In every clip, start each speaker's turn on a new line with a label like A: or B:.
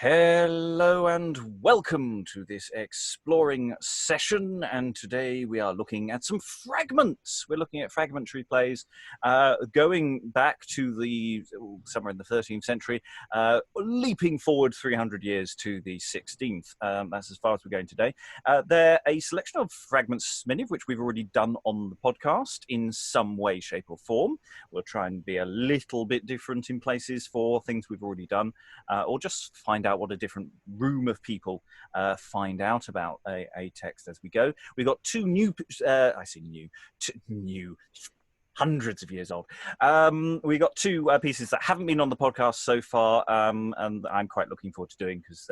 A: Hello and welcome to this exploring session, and today we are looking at some fragments. We're looking at fragmentary plays going back to somewhere in the 13th century, leaping forward 300 years to the 16th. That's as far as we're going today. They're a selection of fragments, many of which we've already done on the podcast in some way, shape or form. We'll try and be a little bit different in places for things we've already done, or just find out what a different room of people find out about a text as we go. We've got two new, new, hundreds of years old. We got two pieces that haven't been on the podcast so far, and I'm quite looking forward to doing because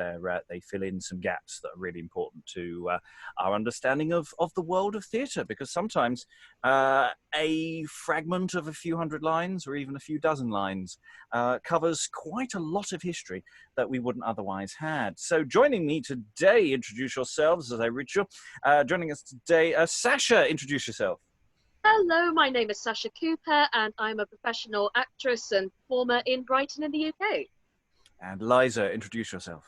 A: they fill in some gaps that are really important to our understanding of the world of theatre, because sometimes a fragment of a few hundred lines or even a few dozen lines covers quite a lot of history that we wouldn't otherwise had. So joining me today, introduce yourselves as I read you. Joining us today, Sascha, introduce yourself.
B: Hello, my name is Sascha Cooper and I'm a professional actress and performer in Brighton in the UK.
A: And Liza, introduce yourself.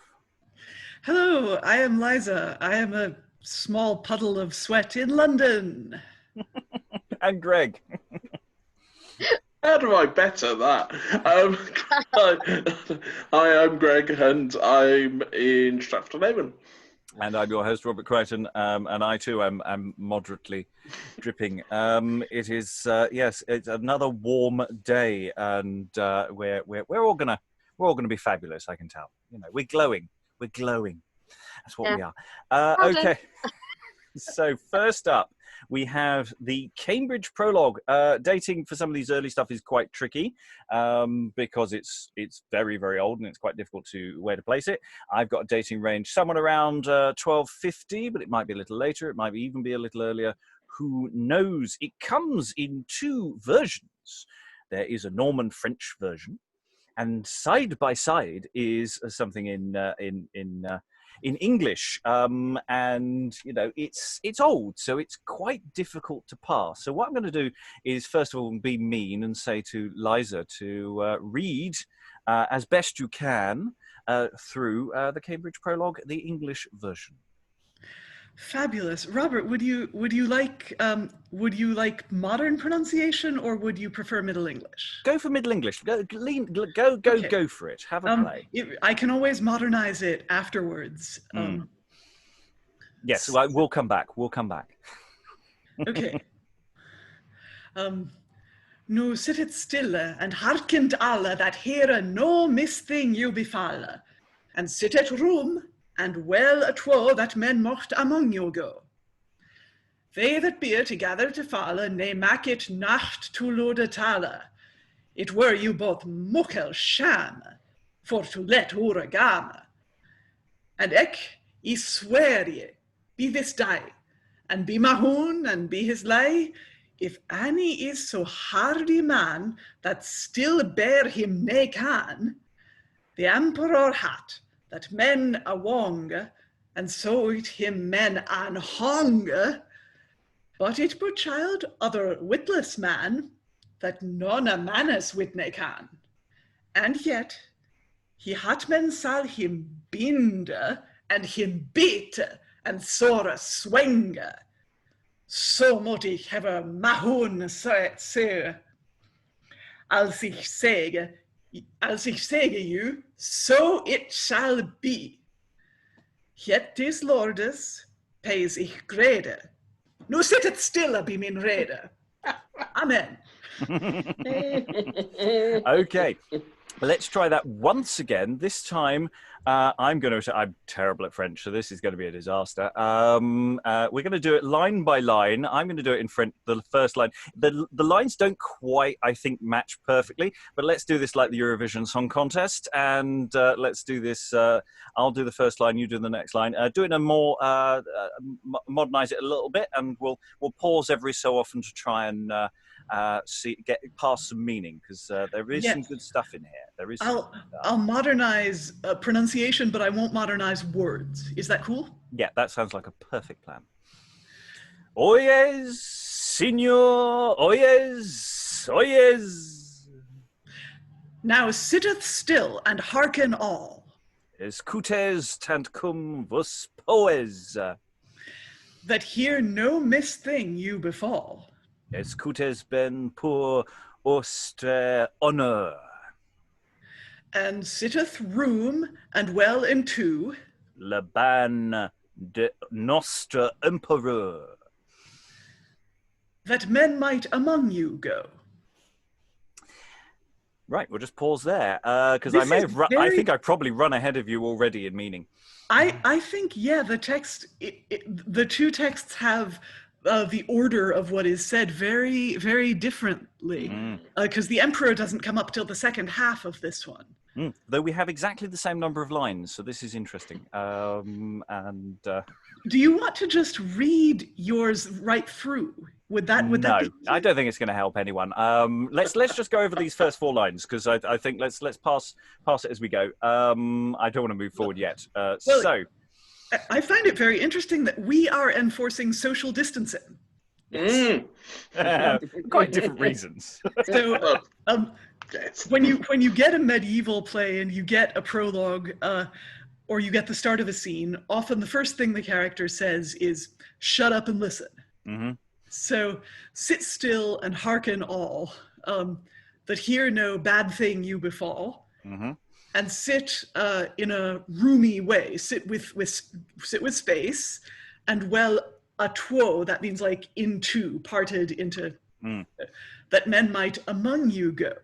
C: Hello, I am Liza. I am a small puddle of sweat in London.
A: And Greg.
D: How do I better that? Hi, I'm Greg and I'm in Stratford-on-Avon.
A: And I'm your host, Robert Crighton, and I too am moderately dripping. It is yes, it's another warm day, and we're all gonna be fabulous. I can tell. You know, we're glowing. That's what we are. Okay. So first up, we have the Cambridge Prologue. Dating for some of these early stuff is quite tricky because it's very, very old and it's quite difficult where to place it. I've got a dating range somewhere around 1250, but it might be a little later. It might even be a little earlier. Who knows? It comes in two versions. There is a Norman French version, and side by side is something in English, and you know it's old, so it's quite difficult to pass. So what I'm going to do is first of all be mean and say to Liza to read as best you can through the Cambridge Prologue, the English version.
C: Fabulous, Robert. Would you like modern pronunciation or would you prefer Middle English?
A: Go for Middle English. Go for it. Have a play.
C: I can always modernize it afterwards.
A: Yes, we'll come back.
C: Okay. Nu sittet stille and hearkent alle that here no misthing you befalle, and sit at room and well at woe that men mocht among you go. They that be together to falle, ne mak it nacht to lode tale. It were you both muckel sham, for to let ure game. And ek, I swear ye, be this day, and be Mahoon and be his lay, if any is so hardy man that still bear him ne can, the emperor hat, that men awong, and so it him men an hong, but it were child other witless man, that none a manus witne can. And yet, he hat men sal him bind, and him beat, and sore swing. So moet ich have a Mahoon say, als ich sage you, so it shall be. Yet this lordes pays ich grede. Nu sittet stille be min rede. Amen.
A: Okay, let's try that once again. This time, I'm terrible at French, so this is going to be a disaster. We're going to do it line by line. I'm going to do it in French, the first line. The lines don't quite, I think, match perfectly, but let's do this like the Eurovision Song Contest, and let's do this. I'll do the first line, you do the next line. Do it in a more, modernize it a little bit, and we'll pause every so often to try and get past some meaning, because there is some good stuff in here. There is.
C: I'll modernize pronunciation, but I won't modernize words. Is that cool?
A: Yeah, that sounds like a perfect plan. Oyez, signor, oyez, oyez.
C: Now sitteth still and hearken all.
A: Escutes tant cum vos poes.
C: That here no misthing you befall.
A: Escutes ben pour ostre honor.
C: And sitteth room and well into.
A: Le ban de nostre empereur.
C: That men might among you go.
A: Right, we'll just pause there because I may have. I think I probably run ahead of you already in meaning.
C: I think the text, the two texts have the order of what is said very, very differently because the emperor doesn't come up till the second half of this one.
A: Though we have exactly the same number of lines, so this is interesting.
C: Do you want to just read yours right through? Would that be...
A: I don't think it's going to help anyone. Let's just go over these first 4 lines because I think let's pass it as we go. I don't want to move forward yet. So
C: I find it very interesting that we are enforcing social distancing.
A: Yes. Quite different reasons.
C: So when you get a medieval play and you get a prologue or you get the start of a scene, often the first thing the character says is "shut up and listen."
A: Mm-hmm.
C: So sit still and hearken all, that here no bad thing you befall, and sit in a roomy way. Sit with space, and well a two. That means like into, parted into, that men might among you go.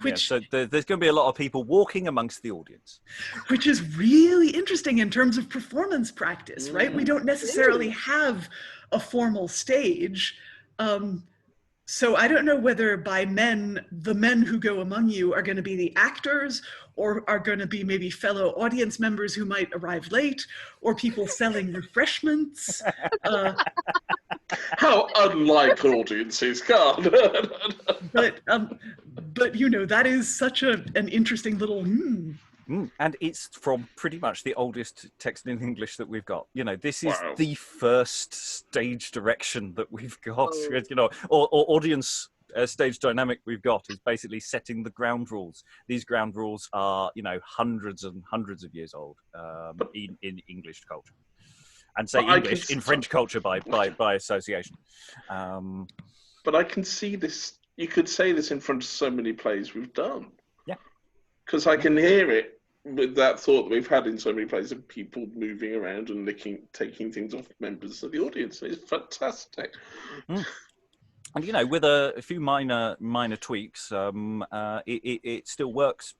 C: Which,
A: so there's going to be a lot of people walking amongst the audience.
C: Which is really interesting in terms of performance practice, right? We don't necessarily have a formal stage. So I don't know whether by the men who go among you are going to be the actors or are going to be maybe fellow audience members who might arrive late or people selling refreshments.
D: How unlike audiences, God.
C: But that is such an interesting little
A: And it's from pretty much the oldest text in English that we've got. This is the first stage direction that we've got. Or audience stage dynamic we've got is basically setting the ground rules. These ground rules are, hundreds and hundreds of years old in English culture. And say English in French culture by association.
D: But I can see this. You could say this in front of so many plays we've done.
A: Yeah.
D: Because I can hear it with that thought that we've had in so many plays of people moving around and taking things off members of the audience. It's fantastic.
A: And with a few minor tweaks, it still works.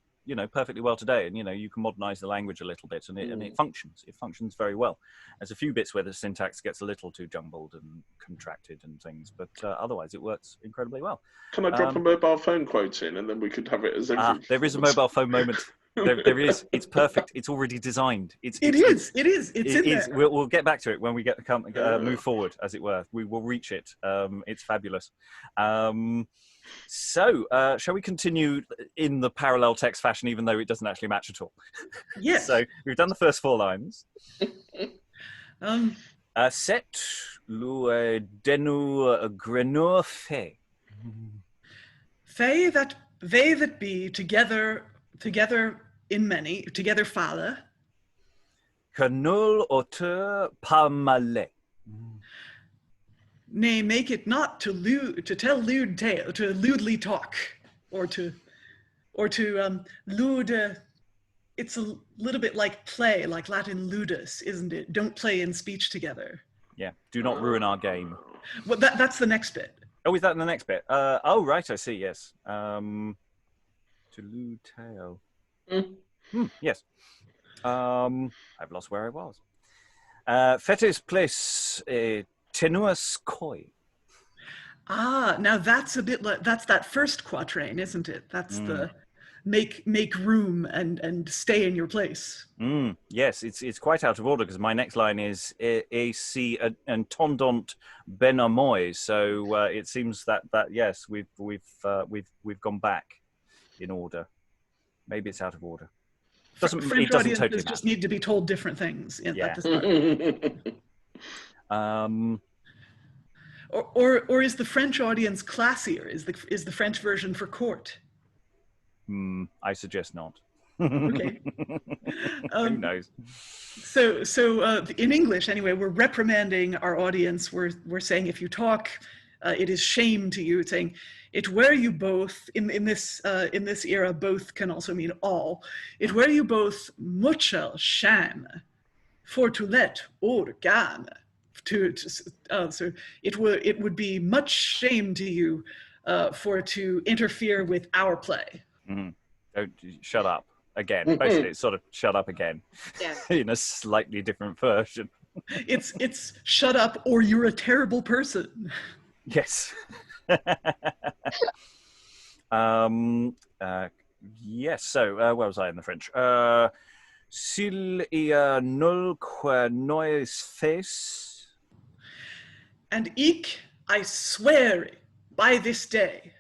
A: Perfectly well today, and you can modernize the language a little bit, and it functions. It functions very well. There's a few bits where the syntax gets a little too jumbled and contracted and things, but otherwise it works incredibly well.
D: Can I drop a mobile phone quote in, and then we could have it as every...
A: there is a mobile phone moment. There is. It's perfect. It's already designed. It's in there. We'll get back to it when we move forward, as it were. We will reach it. It's fabulous. So, shall we continue in the parallel text fashion, even though it doesn't actually match at all?
C: Yes.
A: So, we've done the first 4 lines. Set lu denu grenur fe.
C: Fe that they that be together in many, together falle.
A: Canul auteur pas malais.
C: Nay, make it not to tell lewd tale, to lewdly talk, or to lewd. It's a little bit like play, like Latin ludus, isn't it? Don't play in speech together.
A: Yeah, do not ruin our game.
C: Well, that's the next bit.
A: Oh, is that in the next bit? Right, I see. Yes. To lewd tale. Yes. I've lost where I was. Fetis place. Tenuous koi.
C: Now that's a bit like that first quatrain, isn't it? That's the make room and stay in your place.
A: Yes, it's quite out of order because my next line is AC and tondant benamoy. So it seems that yes, we've gone back in order. Maybe it's out of order.
C: French audiences just need to be told different things at the start. Or is the French audience classier? Is the French version for court?
A: I suggest not.
C: Okay.
A: Who knows?
C: So in English, anyway, we're reprimanding our audience. We're saying if you talk, it is shame to you. It's saying it were you both in this era. Both can also mean all. It were you both muchel shame for to let organ. So it would be much shame to you for to interfere with our play.
A: Mm-hmm. Don't shut up again. Basically, it's sort of shut up again.
B: Yeah.
A: In a slightly different version.
C: It's shut up or you're a terrible person.
A: Yes. Yes. So where was I in the French? S'il y a nul que nois face.
C: And eke, I swear by this day.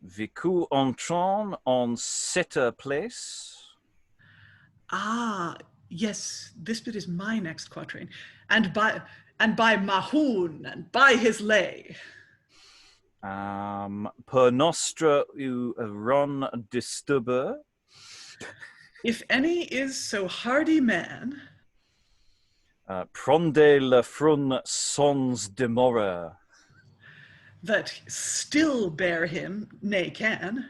A: Vécu entrant en cette place.
C: Ah, yes, this bit is my next quatrain. And by Mahoun, and by his lay.
A: Per nostra u ron disturber.
C: If any is so hardy man.
A: Prende le front sans demora.
C: That still bear him, nay can.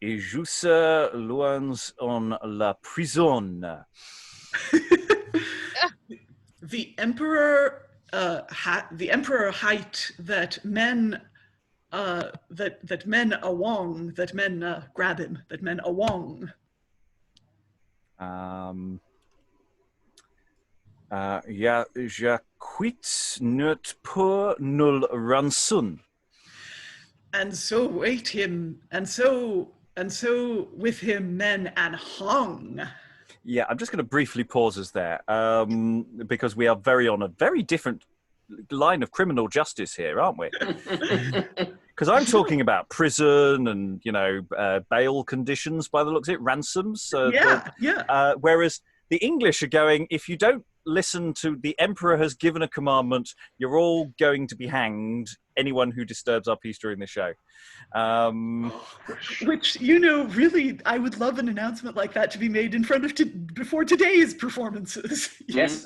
A: Et juste loins en la prison.
C: The emperor height that men that men awong, that men grab him, that men awong.
A: Ja, j'acquitte not pour nul rançon.
C: And so wait him, and so with him men and hung.
A: Yeah, I'm just going to briefly pause us there because we are on a very different line of criminal justice here, aren't we? Because I'm talking about prison and, bail conditions by the looks of it, ransoms. Whereas the English are going, if you don't listen to the emperor has given a commandment, you're all going to be hanged, anyone who disturbs our peace during the show.
C: Which, really, I would love an announcement like that to be made in front of before today's performances.
A: Yes.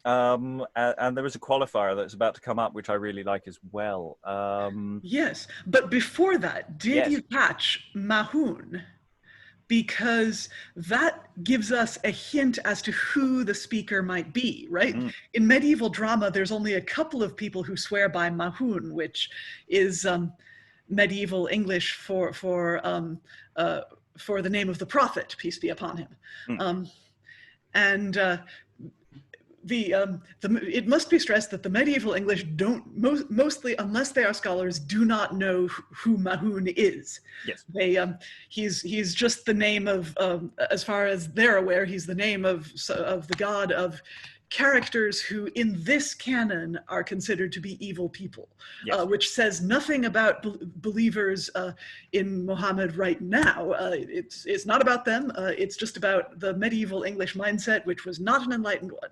A: And there is a qualifier that's about to come up, which I really like as well.
C: Yes, but before that, did you catch Mahoun? Because that gives us a hint as to who the speaker might be, right? Mm. In medieval drama, there's only a couple of people who swear by Mahoun, which is medieval English for the name of the prophet, peace be upon him. Mm. It must be stressed that the medieval English don't mostly, unless they are scholars, do not know who Mahoun is.
A: Yes,
C: he's just the name of, as far as they're aware, he's the name of the god of characters who in this canon are considered to be evil people, yes. Which says nothing about believers in Muhammad right now. It's not about them. It's just about the medieval English mindset, which was not an enlightened one.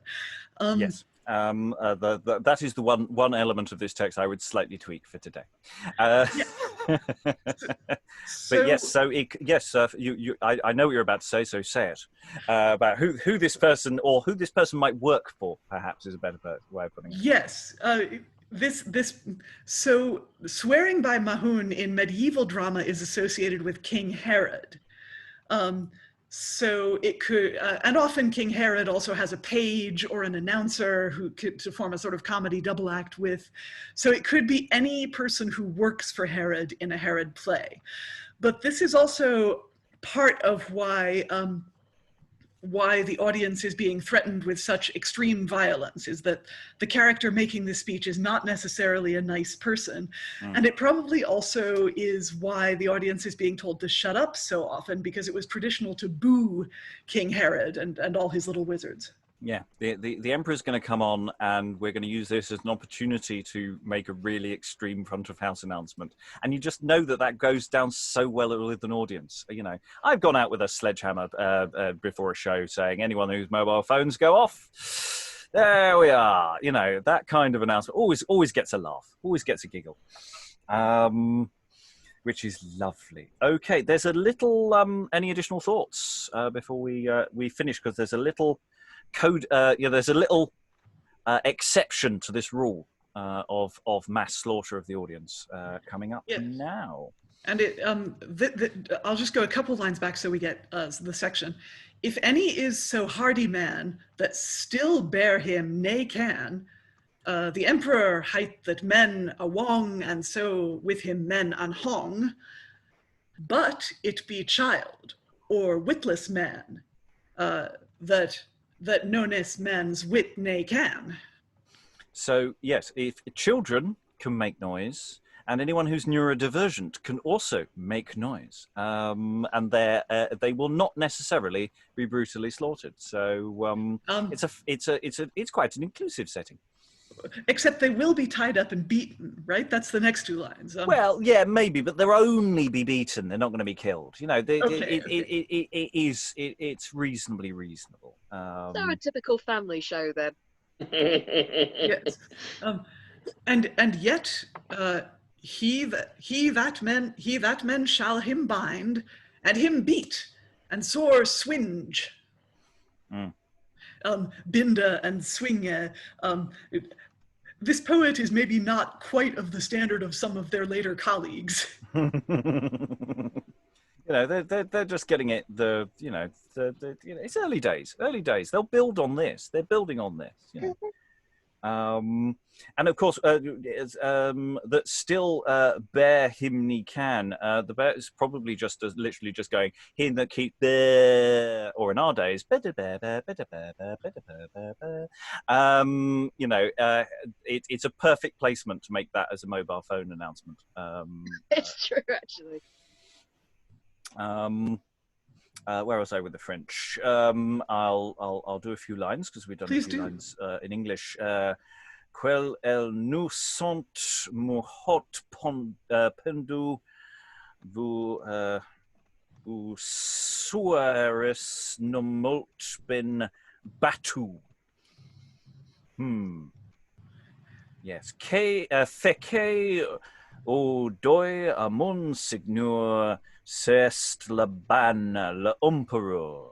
A: Yes, that is the one element of this text I would slightly tweak for today. But yes, I know what you're about to say, so say it. About who this person might work for, perhaps, is a better way of putting it.
C: Yes, so swearing by Mahoun in medieval drama is associated with King Herod. So it could, and often King Herod also has a page or an announcer who could to form a sort of comedy double act with. So it could be any person who works for Herod in a Herod play. But this is also part of why the audience is being threatened with such extreme violence, is that the character making this speech is not necessarily a nice person. Mm. And it probably also is why the audience is being told to shut up so often, because it was traditional to boo King Herod and all his little wizards.
A: Yeah, the emperor's going to come on, and we're going to use this as an opportunity to make a really extreme front of house announcement. And you just know that goes down so well with an audience. I've gone out with a sledgehammer before a show saying, anyone whose mobile phones go off, there we are. That kind of announcement always gets a laugh, always gets a giggle. which is lovely. Okay, there's a little. Any additional thoughts before we finish? Because there's a little code. There's a little exception to this rule of mass slaughter of the audience coming up now.
C: And I'll just go a couple lines back so we get the section. If any is so hardy man that still bear him nay can, the emperor hight that men awong, and so with him men unhong, but it be child or witless man, that knowness man's wit nay can. So
A: yes, if children can make noise, and anyone who's neurodivergent can also make noise, and they will not necessarily be brutally slaughtered. So it's quite an inclusive setting.
C: Except they will be tied up and beaten, right? That's the next two lines.
A: Well, yeah, maybe, but they'll only be beaten. They're not going to be killed. You know, it's reasonably reasonable.
B: They're a typical family show then.
C: Yes, and yet he that men shall him bind and him beat and sore swinge. Binda and swinge. This poet is maybe not quite of the standard of some of their later colleagues.
A: You know, they're just getting it. It's early days. Early days. They'll build on this. They're building on this. You know. And of course, that still bear hymny can. The bear is probably just literally just going him that keep bear, or in our days, better bear, better bear, better bear. It's a perfect placement to make that as a mobile phone announcement.
B: It's true, actually.
A: Where was I with the French? I'll do a few lines because we've done a few lines in English. Quel el nous sont mohot pendu vous suaris nomot ben batu. Yes. Feke o doi amon signor c'est la ban le empereur.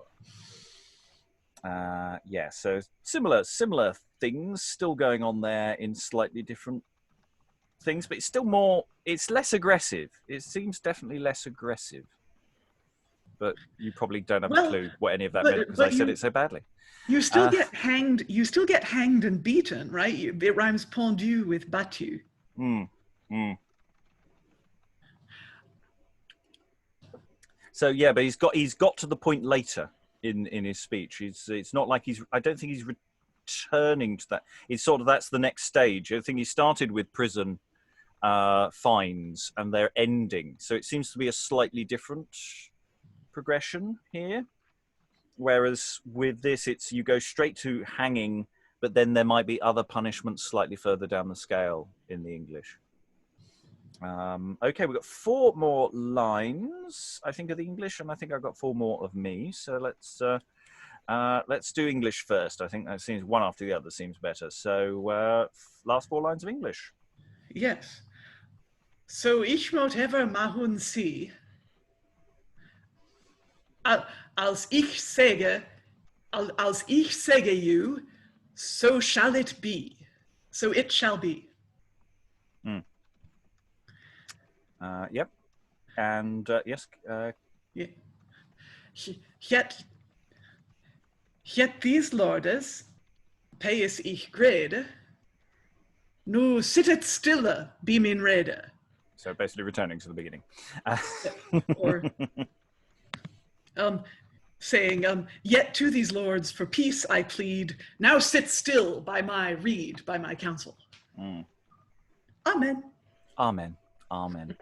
A: So similar things still going on there in slightly different things, but it's less aggressive. It seems definitely less aggressive. But you probably don't have a clue what any of that meant because I said it so badly.
C: You still get hanged. You still get hanged and beaten, right? It rhymes pendu with battu.
A: So yeah, but he's got to the point later in his speech. It's not like I don't think he's returning to that. It's sort of that's the next stage. I think he started with prison, fines, and they're ending. So it seems to be a slightly different progression here. Whereas with this, it's you go straight to hanging, but then there might be other punishments slightly further down the scale in the English. Okay, we've got 4 more lines, I think, of the English, and I think I've got 4 more of me. So let's do English first. I think that seems one after the other seems better. So last 4 lines of English.
C: Yes. So ich moet ever mahun see. Als ich sage you, so shall it be. So it shall be.
A: Yep. And yes.
C: Yet these lordes, payes ich grade, nu sittet stille, be min rede.
A: So basically returning to the beginning.
C: Or saying, yet to these lords for peace I plead, now sit still by my reed, by my counsel. Amen.
A: Amen. Amen.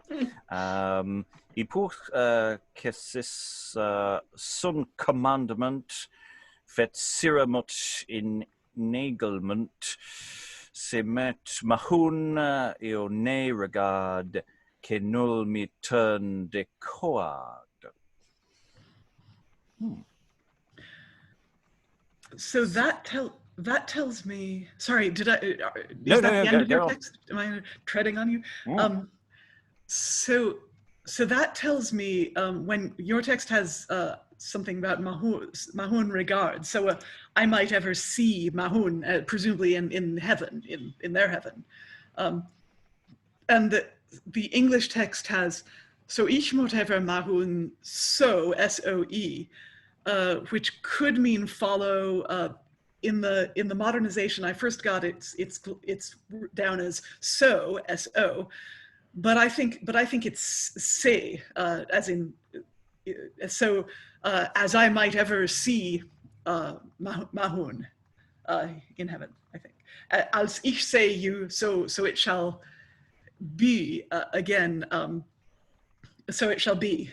A: I pour que sis son commandement fet siramut in nagelment se met mahun eo ne regard que nul me turn de coard.
C: So that tells me. Sorry, did I? Is
A: No,
C: that the end of your
A: go
C: text? Am I treading on you?
A: Mm.
C: So So that tells me when your text has something about Mahun regard. So I might ever see Mahun, presumably in heaven, in their heaven. And the English text has, so ich mot ever Mahun so, S-O-E, which could mean follow. In the modernization, I first got it's down as so, S-O, but I think it's say, as in so, as I might ever see Mahun in heaven. I think als ich say you, so it shall be again. So it shall be.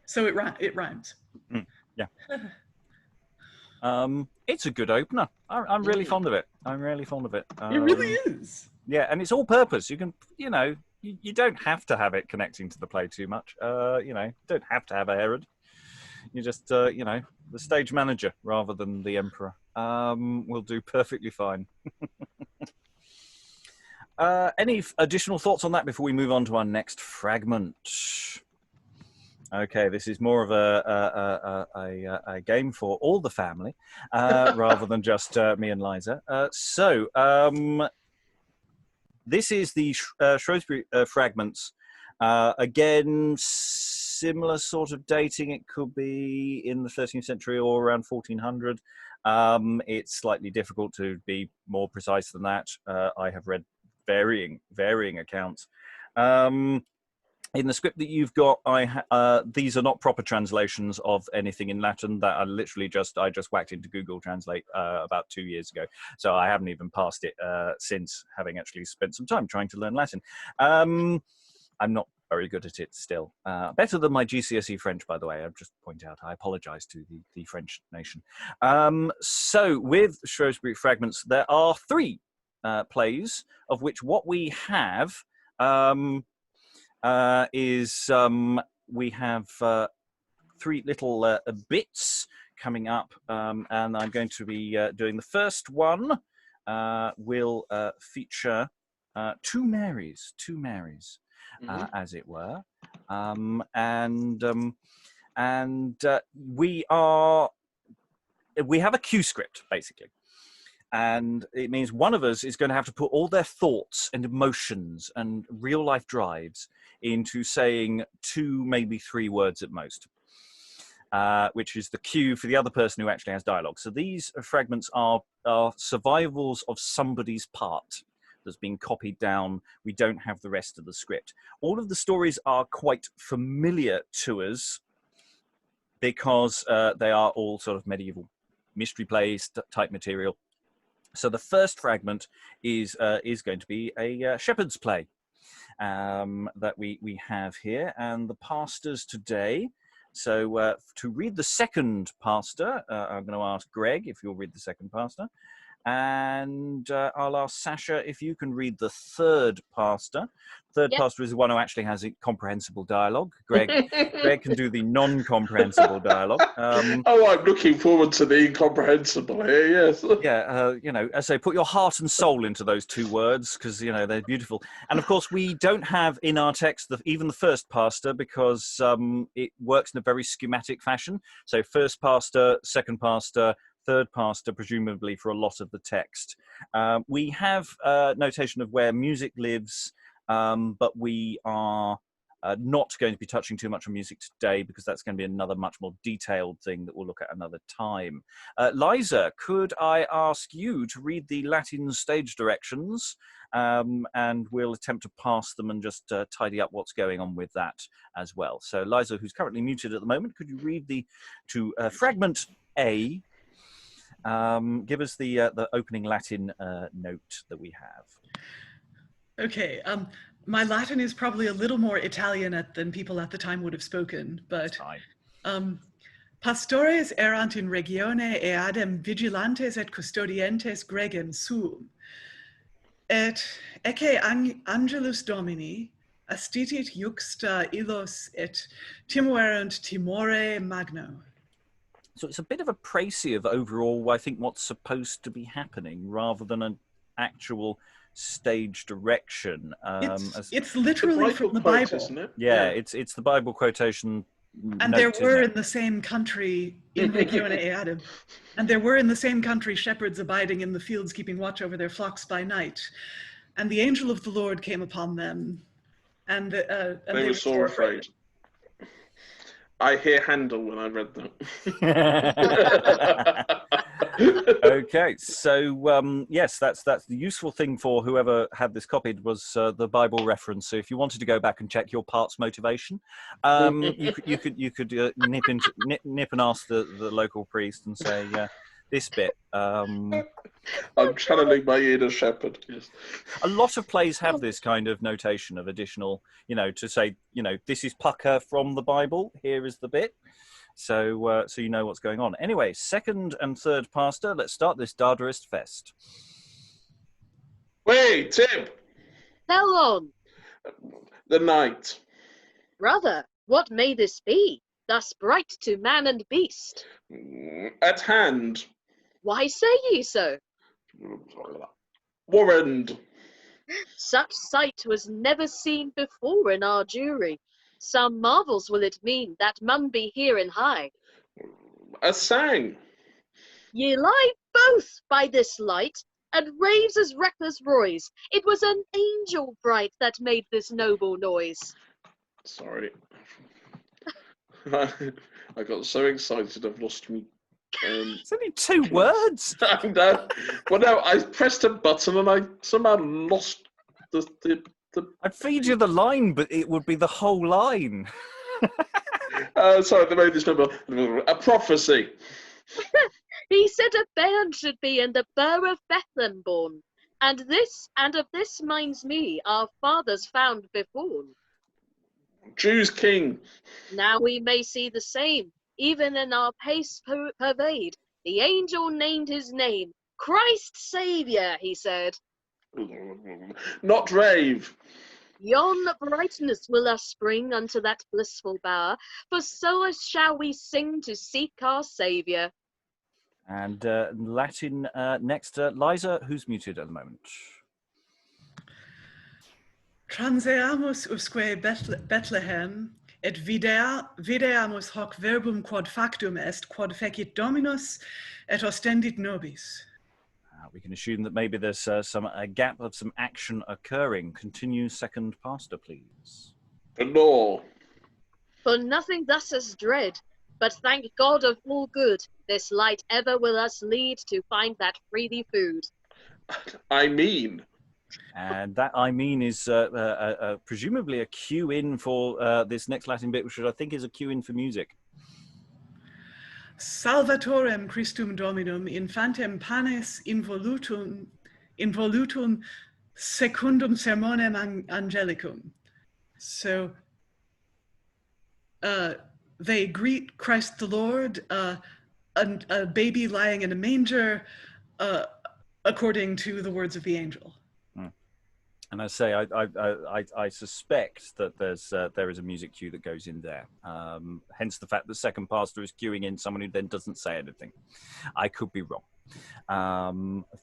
C: So it rhymes.
A: Yeah. It's a good opener. I'm really fond of it. I'm really fond of it.
C: It really is.
A: Yeah, and it's all purpose. You can, you don't have to have it connecting to the play too much. Don't have to have a Herod. You just, the stage manager rather than the emperor will do perfectly fine. Any additional thoughts on that before we move on to our next fragment? Okay, this is more of a game for all the family rather than just me and Liza. This is the Shrewsbury Fragments. Again, similar sort of dating. It could be in the 13th century or around 1400. It's slightly difficult to be more precise than that. I have read varying accounts. In the script that you've got, these are not proper translations of anything in Latin. That I literally I just whacked into Google Translate about 2 years ago, so I haven't even passed it since, having actually spent some time trying to learn Latin. I'm not very good at it still. Better than my GCSE French, by the way. I'll just point out. I apologise to the French nation. So with Shrewsbury Fragments, there are 3 plays, of which what we have we have 3 little bits coming up, and I'm going to be doing the first one. Will feature 2 Marys, as it were, we have a cue script basically. And it means one of us is going to have to put all their thoughts and emotions and real life drives into saying 2, maybe 3 words at most, which is the cue for the other person who actually has dialogue. So these fragments are survivals of somebody's part that's been copied down. We don't have the rest of the script. All of the stories are quite familiar to us because they are all sort of medieval mystery plays type material. So the first fragment is going to be a shepherd's play that we have here, and the pastors today. So to read the second pastor, I'm going to ask Greg if you'll read the second pastor, and I'll ask Sascha if you can read the third pastor. Third pastor is the one who actually has a comprehensible dialogue. Greg can do the non-comprehensible dialogue.
D: I'm looking forward to the incomprehensible here, yes.
A: Yeah, as I say, put your heart and soul into those 2 words, because, they're beautiful. And, of course, we don't have in our text even the first pastor, because it works in a very schematic fashion. So first pastor, second pastor, third pastor, presumably for a lot of the text. We have notation of where music lives, but we are not going to be touching too much on music today, because that's going to be another much more detailed thing that we'll look at another time. Liza, could I ask you to read the Latin stage directions, and we'll attempt to pass them and just tidy up what's going on with that as well. So Liza, who's currently muted at the moment, could you read to fragment A? Give us the opening Latin note that we have.
C: Okay. My Latin is probably a little more Italian than people at the time would have spoken, but pastores erant in regione eadem vigilantes et custodientes gregem suum, et ecce angelus domini astitit juxta illos et timuerunt timore magno.
A: So it's a bit of a précis of overall, I think, what's supposed to be happening, rather than an actual stage direction.
C: It's literally from the Bible,
D: isn't it?
A: Yeah, it's the Bible quotation.
C: And there were in the same country in Regione Eadem, and there were in the same country shepherds abiding in the fields, keeping watch over their flocks by night. And the angel of the Lord came upon them, and they were sore afraid.
D: I hear Handel when I read that.
A: Okay, so yes, that's the useful thing for whoever had this copied was the Bible reference. So if you wanted to go back and check your part's motivation, you could nip and ask the local priest and say this bit.
D: I'm channeling my inner shepherd. Yes.
A: A lot of plays have this kind of notation of additional, to say, this is pucker from the Bible. Here is the bit. So you know what's going on. Anyway, second and third pastor, let's start this Dardarist fest.
D: Wait, Tim!
B: Tell on.
D: The night.
B: Brother, what may this be? Thus bright to man and beast.
D: At hand.
B: Why say ye so?
D: Warrand.
B: Such sight was never seen before in our jury. Some marvels will it mean that mun be here in high.
D: A sang.
B: Ye lie both by this light, and raves as reckless roys. It was an angel bright that made this noble noise.
D: Sorry. I got so excited I've lost me.
A: It's only 2 words.
D: No. Well, no, I pressed a button and I somehow lost the
A: I'd feed you the line, but it would be the whole line.
D: Sorry, they made this number. A prophecy.
B: He said a bairn should be in the burr of Bethlehem born. And of this minds me, our fathers found before.
D: Jews king.
B: Now we may see the same, even in our pace pervade. The angel named his name, Christ Saviour, he said.
D: Not rave.
B: Yon brightness will us spring unto that blissful bower, for so as shall we sing to seek our Saviour.
A: And Latin next, Liza, who's muted at the moment.
C: Transeamus usque Bethlehem, et videamus hoc verbum quod factum est, quod fecit Dominus, et ostendit nobis.
A: We can assume that maybe there's a gap of some action occurring. Continue second pastor, please.
D: The law.
B: For nothing thus as dread, but thank God of all good, this light ever will us lead to find that freely food.
D: I mean.
A: And that I mean is presumably a cue in for this next Latin bit, which I think is a cue in for music.
C: Salvatorem Christum Dominum infantem panes involutum secundum sermonem angelicum. So they greet Christ the Lord, a baby lying in a manger, according to the words of the angel.
A: And I say, I suspect that there is a music cue that goes in there. Hence the fact that second pastor is cueing in someone who then doesn't say anything. I could be wrong.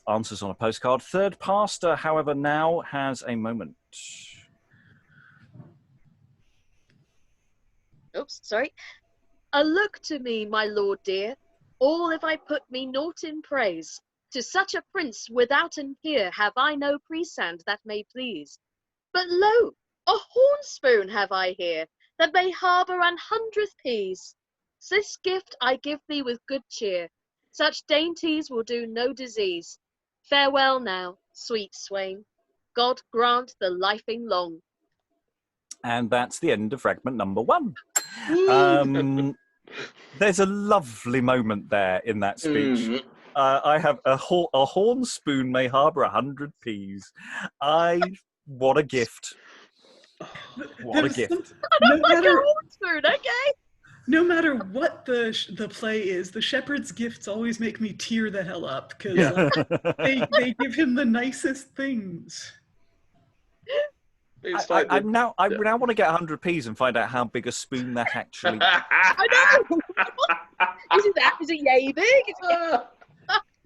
A: Answers on a postcard. Third pastor, however, now has a moment.
B: Oops, sorry. A look to me, my lord dear, all if I put me naught in praise. To such a prince without an peer have I no presand that may please. But lo, a hornspoon have I here, that may harbour 100 peas. This gift I give thee with good cheer. Such dainties will do no disease. Farewell now, sweet swain. God grant the lifing long.
A: And that's the end of fragment number 1. There's a lovely moment there in that speech. I have a horn spoon may harbour 100 peas. What a gift! What a gift!
C: No matter what the play is, the shepherd's gifts always make me tear the hell up because they give him the nicest things.
A: I now want to get 100 peas and find out how big a spoon that actually.
B: I know. Is it yay big?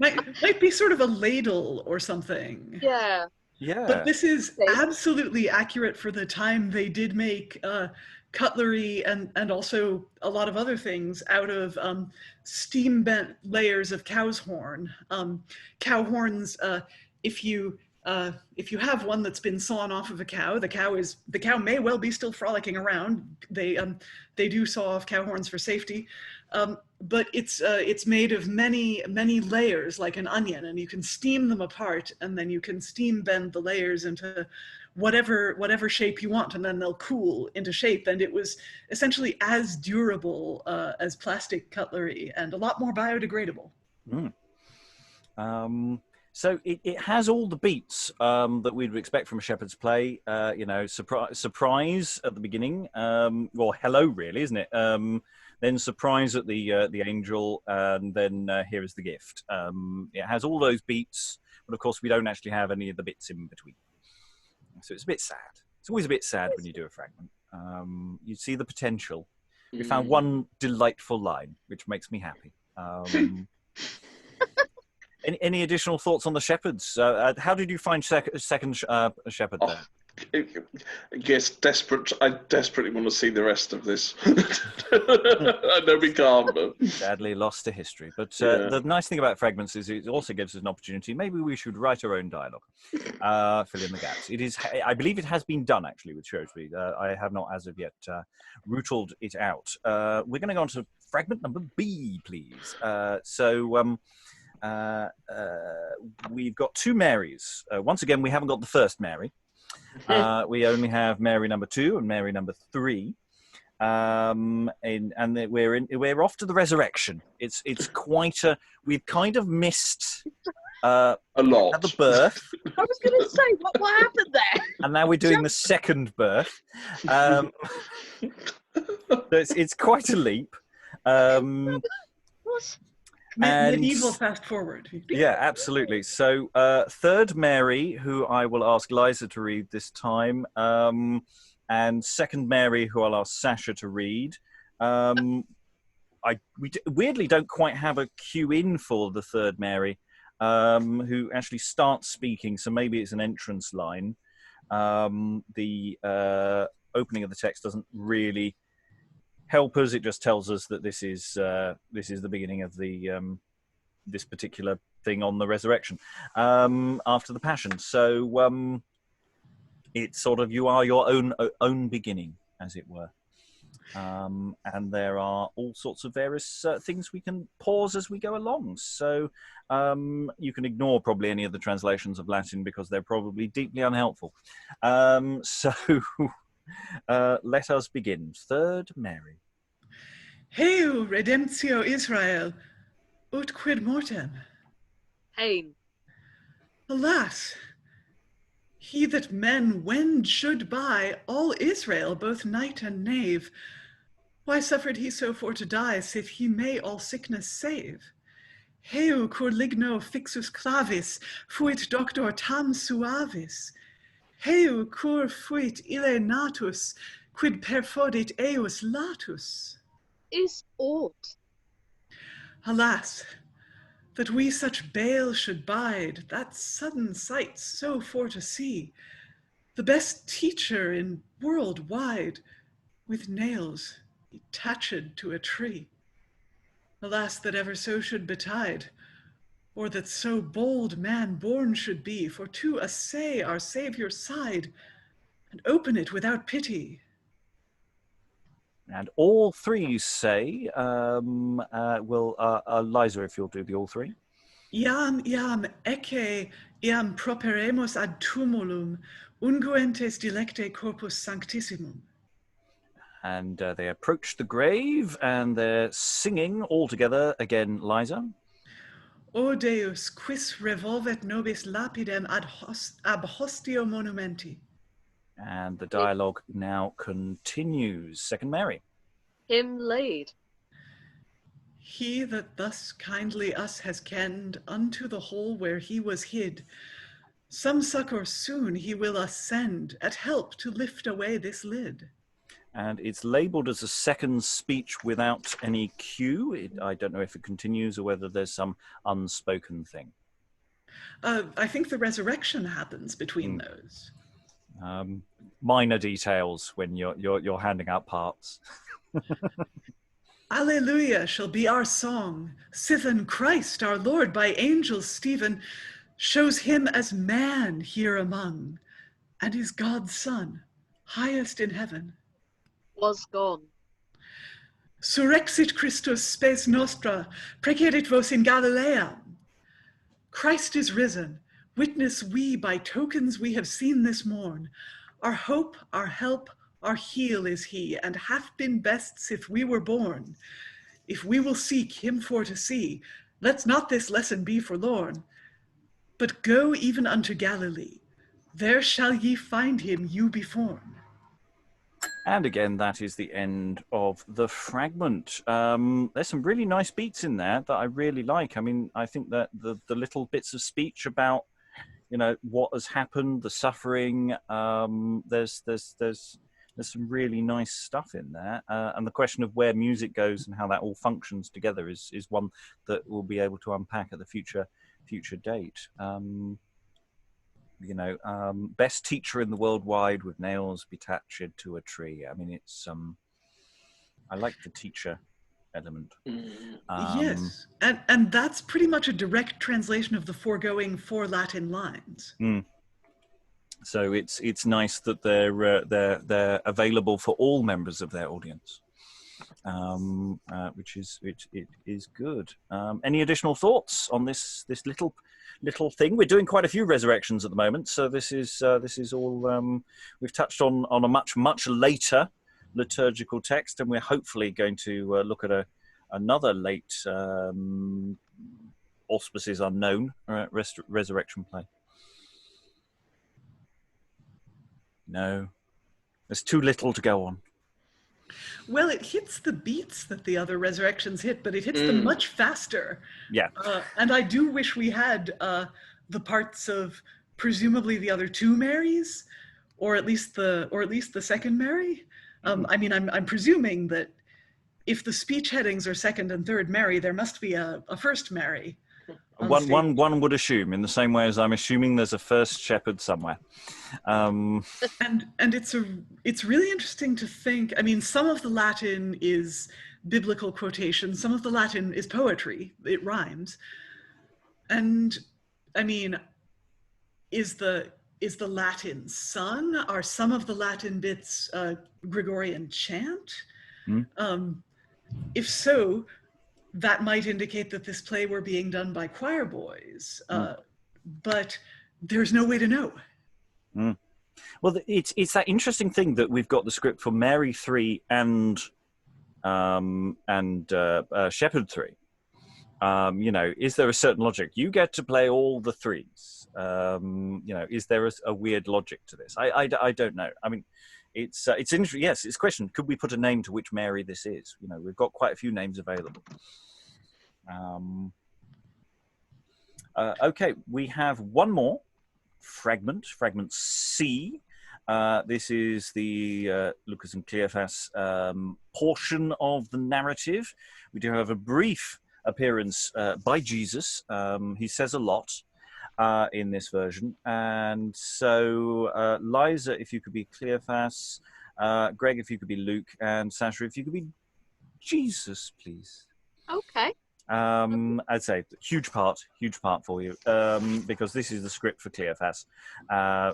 C: Might be sort of a ladle or something.
B: Yeah.
A: Yeah.
C: But this is
B: Okay.
C: absolutely accurate for the time. They did make cutlery and also a lot of other things out of steam bent layers of cow's horn. Cow horns, if you have one that's been sawn off of a cow, the cow may well be still frolicking around. They do saw off cow horns for safety, but it's made of many layers like an onion, and you can steam them apart, and then you can steam bend the layers into whatever shape you want, and then they'll cool into shape. And it was essentially as durable as plastic cutlery, and a lot more biodegradable.
A: So it has all the beats that we'd expect from a shepherd's play. Surprise at the beginning. Well, hello, really, isn't it? Then surprise at the angel, and then here is the gift. It has all those beats, but of course we don't actually have any of the bits in between. So it's a bit sad. It's always a bit sad when you do a fragment. You see the potential. We found one delightful line, which makes me happy. Any additional thoughts on the shepherds? How did you find second shepherd there?
D: Yes, I desperately want to see the rest of this. I know we can't, but
A: sadly lost to history. But the nice thing about fragments is it also gives us an opportunity. Maybe we should write our own dialogue, fill in the gaps. It is, I believe, it has been done actually with Shrewsbury. I have not, as of yet, rootled it out. We're going to go on to fragment number B, please. We've got two Marys. Once again, we haven't got the first Mary. We only have Mary number 2 and Mary number 3, and we're off to the resurrection. It's quite a. We've kind of missed
D: a lot
A: at the birth.
B: I was going to say, what happened there?
A: And now we're doing the second birth. So it's quite a leap.
B: What?
C: Medieval fast forward.
A: Yeah, absolutely. So third Mary, who I will ask Liza to read this time, and second Mary, who I'll ask Sascha to read. We weirdly don't quite have a cue in for the third Mary, who actually starts speaking, so maybe it's an entrance line. The opening of the text doesn't really help us. It just tells us that this is the beginning of the this particular thing on the resurrection after the Passion. So it's sort of, you are your own beginning, as it were. And there are all sorts of various things we can pause as we go along. So you can ignore probably any of the translations of Latin because they're probably deeply unhelpful. So let us begin. Third Mary.
C: Heu, redemptio Israel, ut quid mortem?
B: Pain.
C: Alas, he that men wend should buy all Israel, both knight and knave, why suffered he so for to die, sith he may all sickness save? Heu, cur ligno fixus clavis, fuit doctor tam suavis. Heu, cur fuit ille natus, quid perfodit eus latus.
B: Is aught.
C: Alas, that we such bale should bide, that sudden sight so for to see, the best teacher in world wide, with nails attached to a tree. Alas, that ever so should betide, or that so bold man born should be, for to assay our Saviour's side, and open it without pity.
A: And all three say, Liza, if you'll do the all three.
C: Iam ecce, iam properemus ad tumulum, unguentes dilecte corpus sanctissimum.
A: And they approach the grave, and they're singing all together again, Liza.
C: O Deus, quis revolvet nobis lapidem ab hostio monumenti.
A: And the dialogue now continues. Second Mary.
B: Him laid.
C: He that thus kindly us has kenned unto the hole where he was hid, some succor soon he will us send at help to lift away this lid.
A: And it's labelled as a second speech without any cue. I don't know if it continues or whether there's some unspoken thing.
C: I think the resurrection happens between those.
A: Minor details when you're handing out parts.
C: Alleluia shall be our song, sithen Christ our Lord by angels Stephen shows him as man here among, and is God's son, highest in heaven.
B: Was gone.
C: Surrexit Christus spes nostra, precedit vos in Galilea. Christ is risen, witness we by tokens we have seen this morn. Our hope, our help, our heal is he, and hath been best sith we were born. If we will seek him for to see, let's not this lesson be forlorn. But go even unto Galilee, there shall ye find him you beforn.
A: And again, that is the end of the fragment. There's some really nice beats in there that I really like. I mean, I think that the little bits of speech about, you know, what has happened, the suffering, there's some really nice stuff in there. And the question of where music goes and how that all functions together is one that we'll be able to unpack at the future date. You know, best teacher in the world wide with nails attached to a tree. I mean, it's I like the teacher element.
C: Yes, and that's pretty much a direct translation of the foregoing 4 Latin lines.
A: So it's nice that they're available for all members of their audience, which is good. Any additional thoughts on this little thing? We're doing quite a few resurrections at the moment, so this is all we've touched on a much later liturgical text, and we're hopefully going to look at another late auspices unknown resurrection play. No, there's too little to go on.
C: Well, it hits the beats that the other resurrections hit, but it hits them much faster.
A: Yeah.
C: And I do wish we had the parts of presumably the other 2 Marys, or at least the second Mary. I mean, I'm presuming that if the speech headings are second and third Mary, there must be a first Mary.
A: One would assume, in the same way as I'm assuming there's a first shepherd somewhere.
C: And it's really interesting to think. I mean, some of the Latin is biblical quotation, some of the Latin is poetry. It rhymes. And I mean, is the Latin sung? Are some of the Latin bits Gregorian chant? If so, that might indicate that this play were being done by choir boys, but there's no way to know.
A: Well, it's that interesting thing that we've got the script for Mary 3 and Shepherd 3. You know, is there a certain logic? You get to play all the 3s. You know, is there a weird logic to this? I don't know. I mean, it's interesting. Yes, it's a question. Could we put a name to which Mary this is? You know, we've got quite a few names available. Okay, we have one more fragment, Fragment C. This is the Lucas and Cleophas portion of the narrative. We do have a brief appearance by Jesus. He says a lot in this version. And so, Liza, if you could be Cleophas, Greg, if you could be Luke, and Sascha, if you could be Jesus, please.
B: Okay.
A: I'd say huge part for you, because this is the script for Cleophas,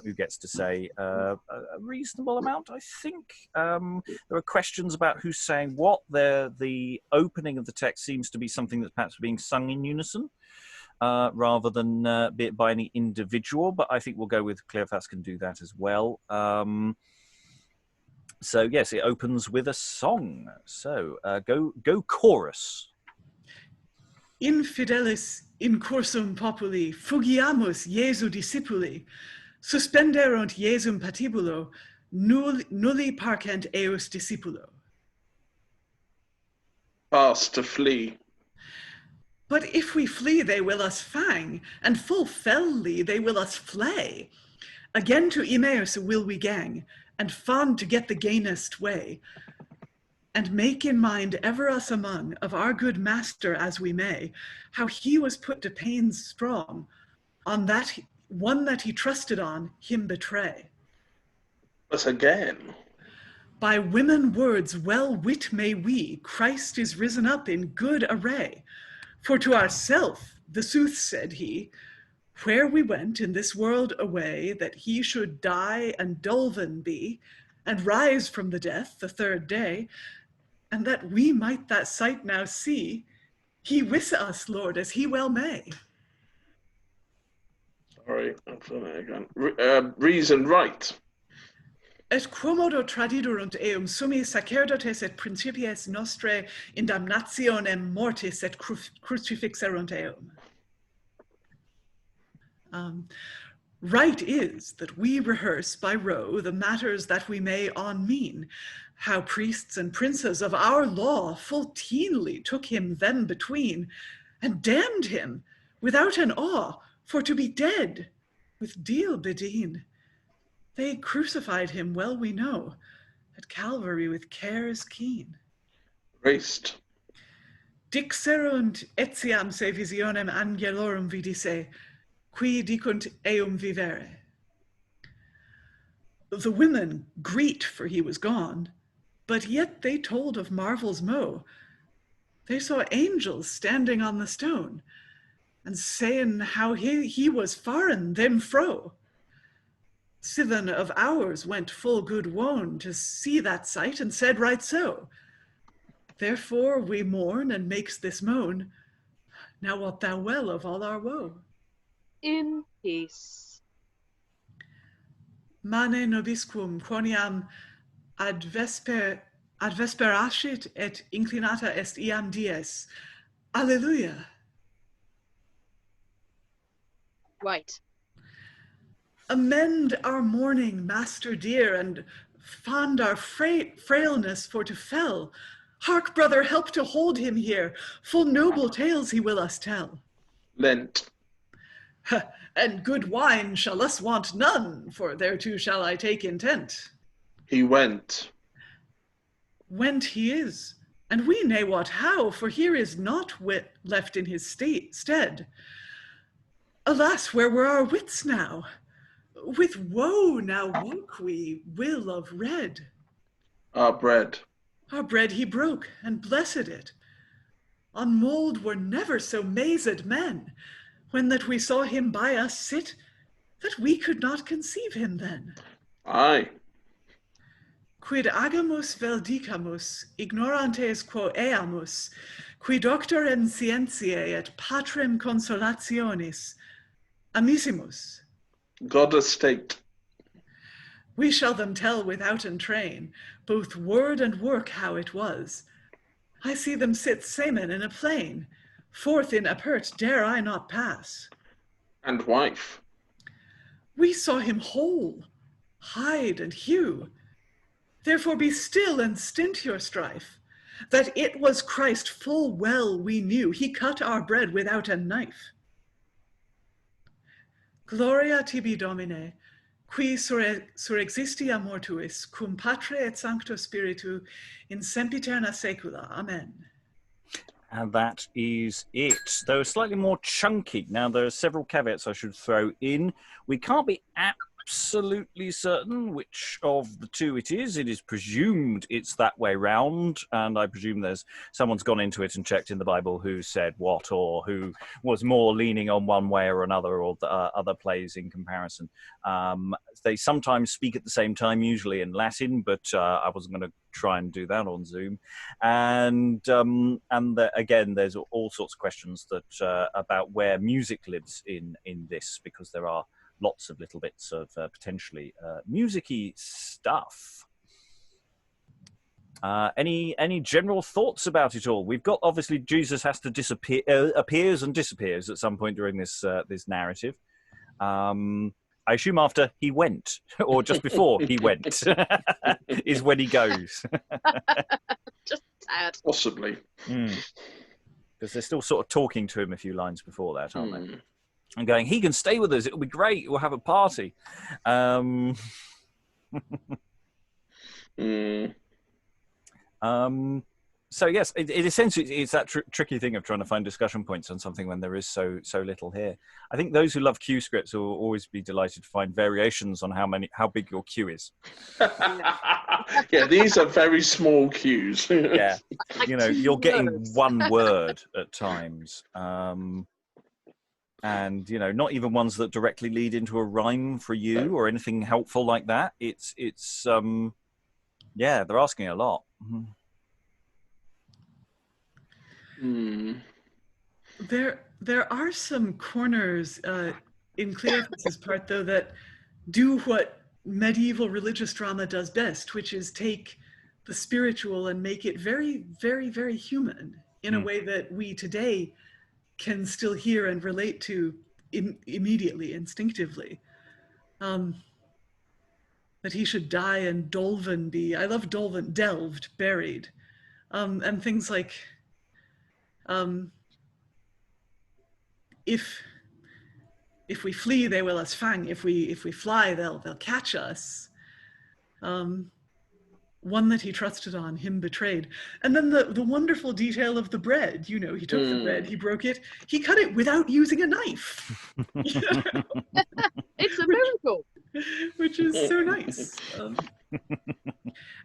A: who gets to say a reasonable amount, I think. There are questions about who's saying what. The opening of the text seems to be something that's perhaps being sung in unison, rather than be it by any individual, but I think we'll go with Cleophas can do that as well. So yes, it opens with a song. So go chorus.
C: Infidelis in cursum populi fugiamus Jesu discipuli, suspenderunt Jesum patibulo, nulli parcent eus discipulo.
D: Fast to flee.
C: But if we flee, they will us fang, and full fellly they will us flay. Again to Emmaus will we gang, and fond to get the gainest way, and make in mind ever us among of our good master as we may, how he was put to pains strong, On that one that he trusted on, him betray.
D: But again,
C: By women words well wit may we, Christ is risen up in good array. For to ourself the sooth said he, where we went in this world away, that he should die and dolven be, and rise from the death the third day, and that we might that sight now see, he wisse us, Lord, as he well may.
D: sorry, I've done it again. Reason right.
C: Et quomodo tradidurunt eum summi sacerdotes et principies nostrae in damnationem mortis et crucifixerunt eum. Right is that we rehearse by row the matters that we may on mean, how priests and princes of our law full teenly took him them between, and damned him without an awe for to be dead with deal bedeen. They crucified him, well we know, at Calvary with cares keen.
D: Raced.
C: Dixerunt etiam se visionem angelorum vidisse, qui dicunt eum vivere. The women greet, for he was gone, but yet they told of marvels mo. They saw angels standing on the stone, and saying how he was farin them fro. Sithen of ours went full good wone to see that sight, and said right so. Therefore we mourn and makes this moan. Now wot thou well of all our woe.
B: In peace.
C: Mane nobiscum quoniam advesperacit et inclinata est iam dies. Alleluia.
B: Right.
C: Amend our mourning, master dear, and fond our frailness for to fell. Hark, brother, help to hold him here. Full noble tales he will us tell.
D: Lent.
C: And good wine shall us want none, for thereto shall I take intent.
D: He went.
C: Went he is, and we nay wot how, for here is not wit left in his stead. Alas, where were our wits now? With woe now woke we, will of red.
D: Our bread.
C: Our bread he broke, and blessed it. On mould were never so mazed men, when that we saw him by us sit, that we could not conceive him then.
D: Aye.
C: Quid agamus vel dicamus, ignorantes quo eamus, qui doctorem scientiae et patrem consolationis, amissimus.
D: God estate.
C: We shall them tell without entrain, both word and work how it was. I see them sit semen in a plain, forth in apert dare I not pass.
D: And wife.
C: We saw him whole, hide and hew. Therefore be still and stint your strife, that it was Christ full well we knew. He cut our bread without a knife. Gloria tibi Domine, qui surexistia mortuis, cum Patre et Sancto Spiritu, in sempiterna saecula. Amen.
A: And that is it. Though slightly more chunky. Now, there are several caveats I should throw in. We can't be absolutely certain which of the two it is. It is presumed it's that way round, and I presume there's someone's gone into it and checked in the Bible who said what, or who was more leaning on one way or another, or the, other plays in comparison. They sometimes speak at the same time, usually in Latin, but I wasn't going to try and do that on Zoom. And again, there's all sorts of questions that about where music lives in this, because there are lots of little bits of potentially music-y stuff. Any general thoughts about it all? We've got, obviously, Jesus has to disappear, appears and disappears at some point during this this narrative. I assume after he went, or just before he went, is when he goes.
B: Just sad.
D: Possibly.
A: Because they're still sort of talking to him a few lines before that, aren't they? And going, he can stay with us. It'll be great. We'll have a party. So yes, it essentially it's that tricky thing of trying to find discussion points on something when there is so little here. I think those who love Q scripts will always be delighted to find variations on how big your Q is.
D: Yeah, these are very small cues.
A: Yeah,
B: Like
A: you know,
B: 2
A: you're getting
B: words.
A: one word at times, and you know, not even ones that directly lead into a rhyme for you or anything helpful like that. It's yeah, they're asking a lot. Mm-hmm.
C: There are some corners in Cleophas's part, though, that do what medieval religious drama does best, which is take the spiritual and make it very, very, very human in a way that we today can still hear and relate to immediately, instinctively. That he should die and Dolven be, I love Dolven, delved, buried, and things like, if we flee, they will us fang. If we fly, they'll catch us. One that he trusted on, him betrayed. And then the wonderful detail of the bread. You know, he took the bread, he broke it, he cut it without using a knife.
B: It's a miracle.
C: Which is so nice.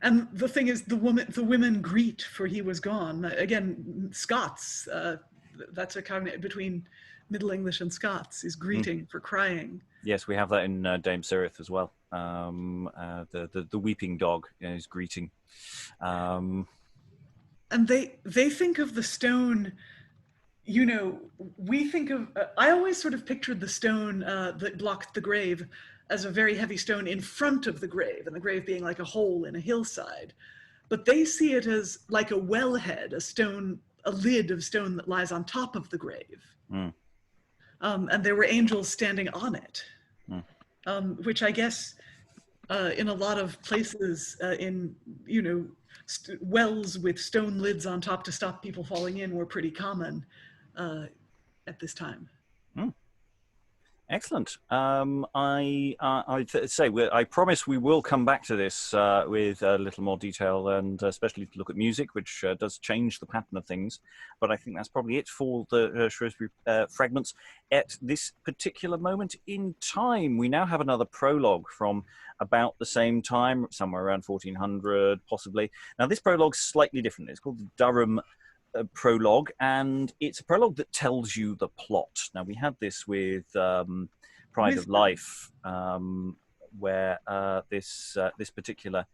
C: And the thing is, the women greet, for he was gone. Again, Scots. That's a cognate between Middle English and Scots, is greeting for crying.
A: Yes, we have that in Dame Cyrith as well. The weeping dog is greeting.
C: And they think of the stone, you know, we think of, I always sort of pictured the stone that blocked the grave as a very heavy stone in front of the grave, and the grave being like a hole in a hillside. But they see it as like a wellhead, a lid of stone that lies on top of the grave. And there were angels standing on it, which I guess in a lot of places in, you know, wells with stone lids on top to stop people falling in were pretty common at this time.
A: Excellent. I promise we will come back to this with a little more detail, and especially to look at music, which does change the pattern of things. But I think that's probably it for the Shrewsbury fragments at this particular moment in time. We now have another prologue from about the same time, somewhere around 1400, possibly. Now, this prologue's slightly different. It's called the Durham Prologue, and it's a prologue that tells you the plot. Now, we had this with Pride of Life, where this particular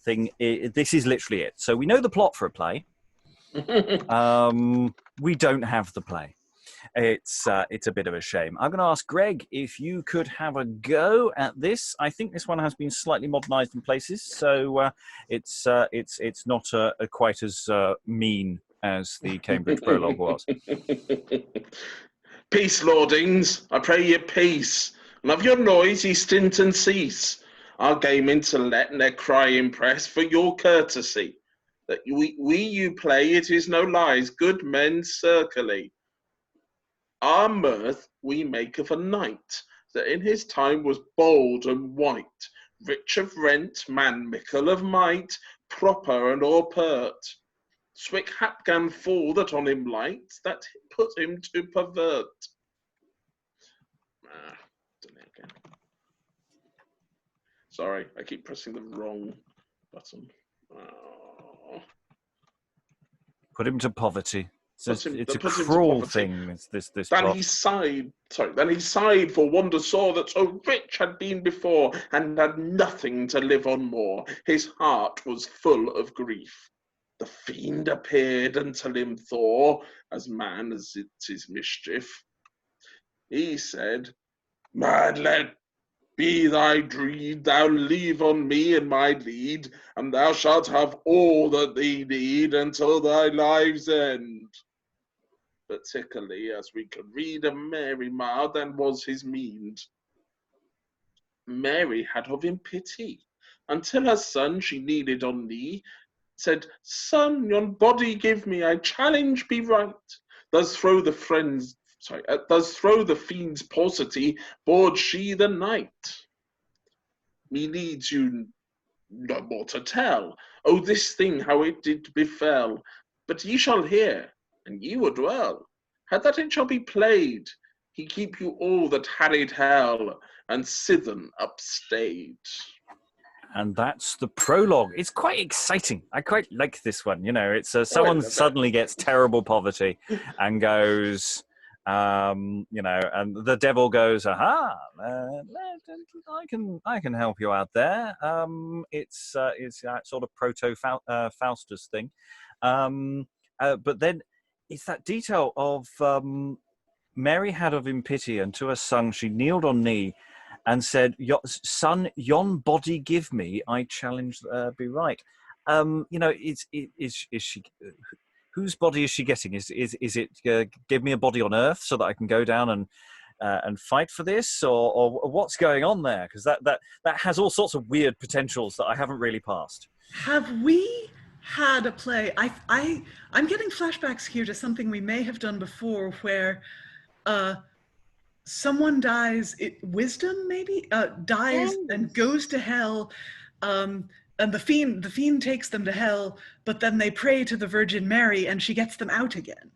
A: thing, this is literally it. So we know the plot for a play. We don't have the play. It's a bit of a shame. I'm going to ask Greg if you could have a go at this. I think this one has been slightly modernised in places, so it's not quite as mean as the Cambridge prologue was.
D: Peace, lordings, I pray you peace, and of your noisy stint and cease. Our game intellect and their cry impress for your courtesy. That we you play, it is no lies, good men circly. Our mirth we make of a knight, that in his time was bold and white, rich of rent, man mickle of might, proper and all pert. Swick hap gan fall that on him light, that put him to pervert. Done it again. Sorry, I keep pressing the wrong button. Oh.
A: Put him to poverty. It's a
D: put him to
A: cruel
D: poverty.
A: thing. This
D: Then
A: plot.
D: he sighed. Then he sighed for wonder sore that so rich had been before, and had nothing to live on more. His heart was full of grief. The fiend appeared until him Thor, as man as it's his mischief. He said, "Mad let be thy dreed, thou leave on me and my lead, and thou shalt have all that thee need until thy life's end." Particularly as we could read of Mary mild than was his meed. Mary had of him pity, until her son she kneeled on knee, said, "Son, yon body give me, I challenge be right." Thus through the fiend's paucity bored she the knight. Me needs you no more to tell. Oh, this thing, how it did befell. But ye shall hear, and ye would dwell. How that it shall be played, he keep you all that harried hell, and sithen upstayed.
A: And that's the prologue. It's quite exciting. I quite like this one. You know, it's someone suddenly gets terrible poverty and goes, you know, and the devil goes, "Aha! I can help you out there." It's that sort of proto Faustus thing, but then it's that detail of Mary had of him pity, and to her son she kneeled on knee and said, "Son, yon body give me, I challenge be right." You know, is she? Whose body is she getting? Is it give me a body on Earth so that I can go down and fight for this, or what's going on there? Because that has all sorts of weird potentials that I haven't really passed.
C: Have we had a play? I'm getting flashbacks here to something we may have done before, where someone dies, wisdom maybe, dies and goes to hell, and the fiend takes them to hell, but then they pray to the Virgin Mary and she gets them out again.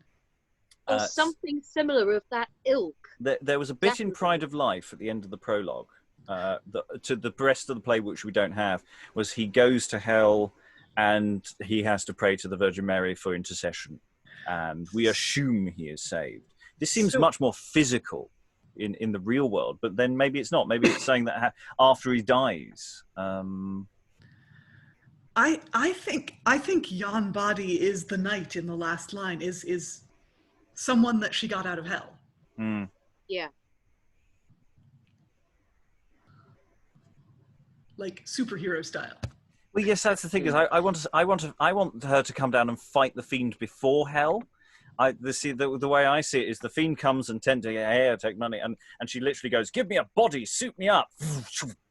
B: Or something similar of that ilk.
A: There was a bit in Pride of Life at the end of the prologue, to the rest of the play, which we don't have, was he goes to hell and he has to pray to the Virgin Mary for intercession, and we assume he is saved. This seems much more physical in the real world, but then maybe it's not. Maybe it's saying that after he dies.
C: I think yon body is the knight in the last line, is someone that she got out of hell.
B: Yeah.
C: Like superhero style.
A: Well, yes, that's the thing. Is I want her to come down and fight the fiend before hell. The way I see it is the fiend comes and tends to get take money, and she literally goes, "Give me a body, suit me up."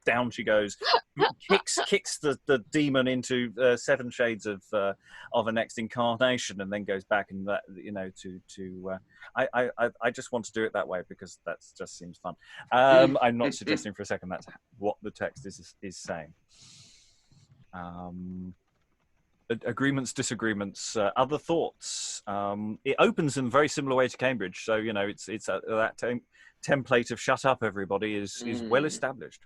A: Down she goes, kicks the demon into 7 shades of a next incarnation, and then goes back and I just want to do it that way because that just seems fun. I'm not suggesting for a second that's what the text is saying. Agreements, disagreements, other thoughts. It opens in a very similar way to Cambridge, so you know it's that template of "shut up, everybody" is well established.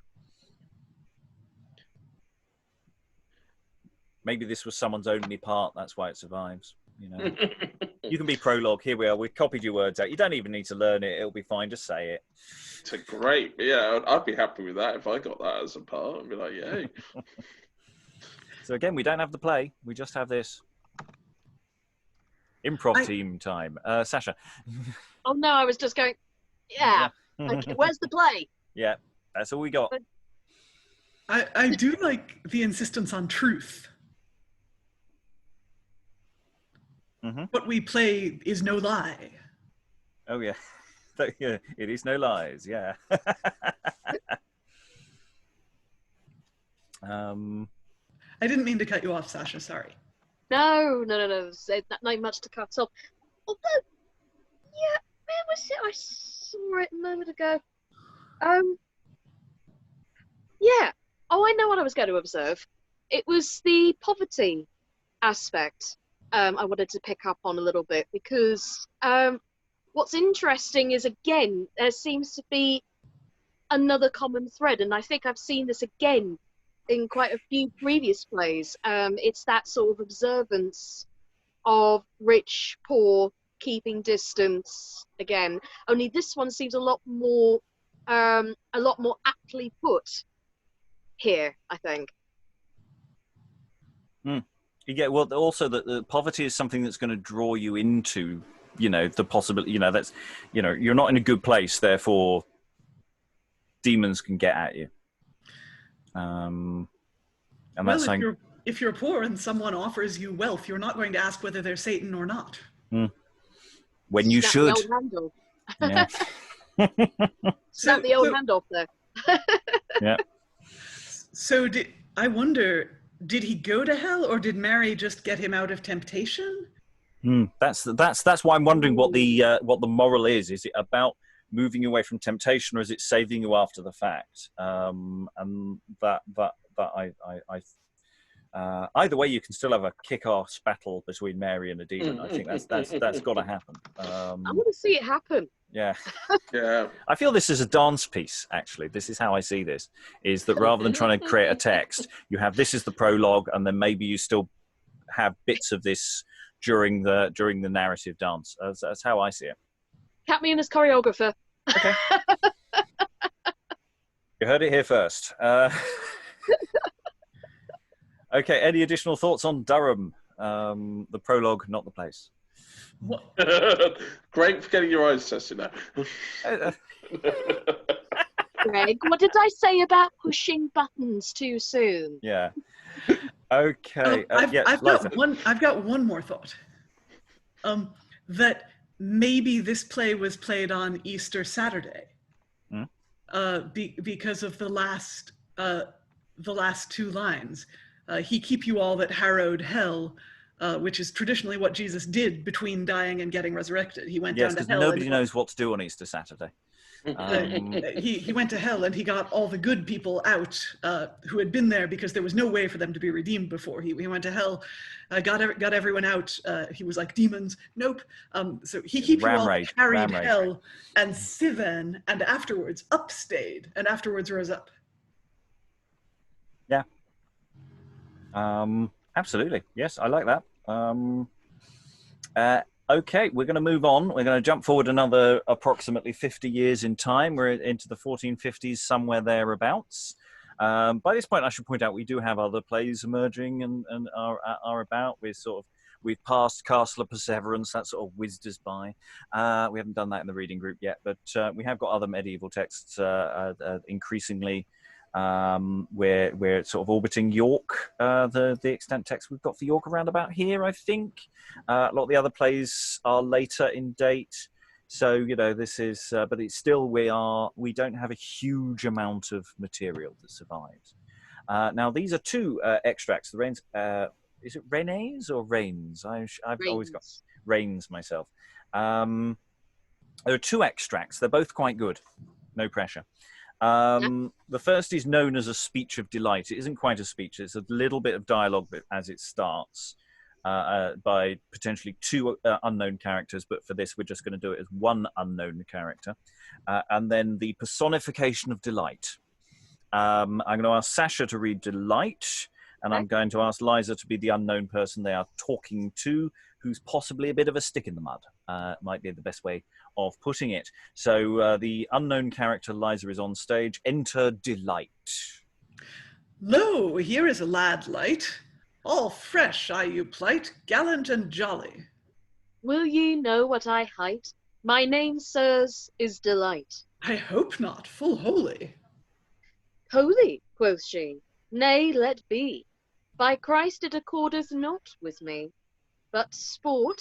A: Maybe this was someone's only part, that's why it survives. You know, you can be prologue. Here we are. We've copied your words out. You don't even need to learn it. It'll be fine. Just say it.
D: It's a great. Yeah, I'd be happy with that if I got that as a part. I'd be like, yay.
A: So again, we don't have the play. We just have this improv team time. Sascha.
B: Oh no, I was just going. Yeah. Okay, where's the play?
A: Yeah, that's all we got.
C: I do like the insistence on truth. What we play is no lie.
A: Oh yeah, it is no lies. Yeah.
C: I didn't mean to cut you off, Sascha. Sorry.
B: No. Not much to cut off. Although, yeah, where was it? I saw it a moment ago. Yeah. Oh, I know what I was going to observe. It was the poverty aspect I wanted to pick up on a little bit, because what's interesting is, again, there seems to be another common thread, and I think I've seen this again in quite a few previous plays. It's that sort of observance of rich, poor, keeping distance again. Only this one seems a lot more aptly put here, I think.
A: Yeah, well, also that the poverty is something that's going to draw you into, you know, the possibility, you know, that's, you know, you're not in a good place, therefore demons can get at you. And that's saying,
C: if you're poor and someone offers you wealth, you're not going to ask whether they're Satan or not.
A: When you should.
B: Yeah. Snap the old hand off there.
A: Yeah.
C: So I wonder, did he go to hell, or did Mary just get him out of temptation?
A: That's why I'm wondering what the moral is. Is it about moving you away from temptation, or is it saving you after the fact? And that I Either way, you can still have a kick-ass battle between Mary and a demon. I think that's got to happen.
B: I want to see it happen.
A: Yeah.
D: Yeah.
A: I feel this is a dance piece, actually. This is how I see this, is that rather than trying to create a text, you have this is the prologue, and then maybe you still have bits of this during the narrative dance. That's how I see it.
B: Count me in as choreographer.
A: Okay. You heard it here first. Okay, any additional thoughts on Durham? The prologue, not the place.
C: What?
D: Great for getting your eyes tested now.
B: Greg, what did I say about pushing buttons too soon?
A: Yeah. Okay.
C: I've got one more thought. That maybe this play was played on Easter Saturday, because of the last two lines. He keep you all that harrowed hell, which is traditionally what Jesus did between dying and getting resurrected. He went down to hell. Yes, because
A: nobody knows what to do on Easter Saturday.
C: He went to hell and he got all the good people out who had been there because there was no way for them to be redeemed before. He went to hell, got everyone out. He was like demons. Nope. So he keep you all that carried hell, and Sivan, and afterwards upstayed, and afterwards rose up.
A: Yeah. Absolutely. Yes, I like that. Okay, we're going to move on. We're going to jump forward another approximately 50 years in time. We're into the 1450s, somewhere thereabouts. By this point, I should point out we do have other plays emerging and are about. We've passed Castle of Perseverance, that sort of whizzed us by. We haven't done that in the reading group yet, but we have got other medieval texts increasingly. We're sort of orbiting York, the extant text we've got for York around about here, I think. A lot of the other plays are later in date, so this is, but it's still we don't have a huge amount of material that survives. Now these are two extracts. The Reynes, is it Reynes or Reynes? I've always got Reynes myself. There are two extracts. They're both quite good. No pressure. The first is known as a speech of delight. It isn't quite a speech. It's a little bit of dialogue as it starts by potentially two unknown characters, but for this we're just going to do it as one unknown character. And then the personification of delight. I'm going to ask Sascha to read delight, and I'm going to ask Liza to be the unknown person they are talking to, who's possibly a bit of a stick in the mud, might be the best way of putting it. So the unknown character, Liza, is on stage. Enter Delight.
C: Lo, here is a lad light, all fresh are you plight, gallant and jolly.
B: Will ye know what I hight? My name, sirs, is Delight.
C: I hope not, full holy.
B: Holy, quoth she, nay, let be. By Christ it accordeth not with me. But sport,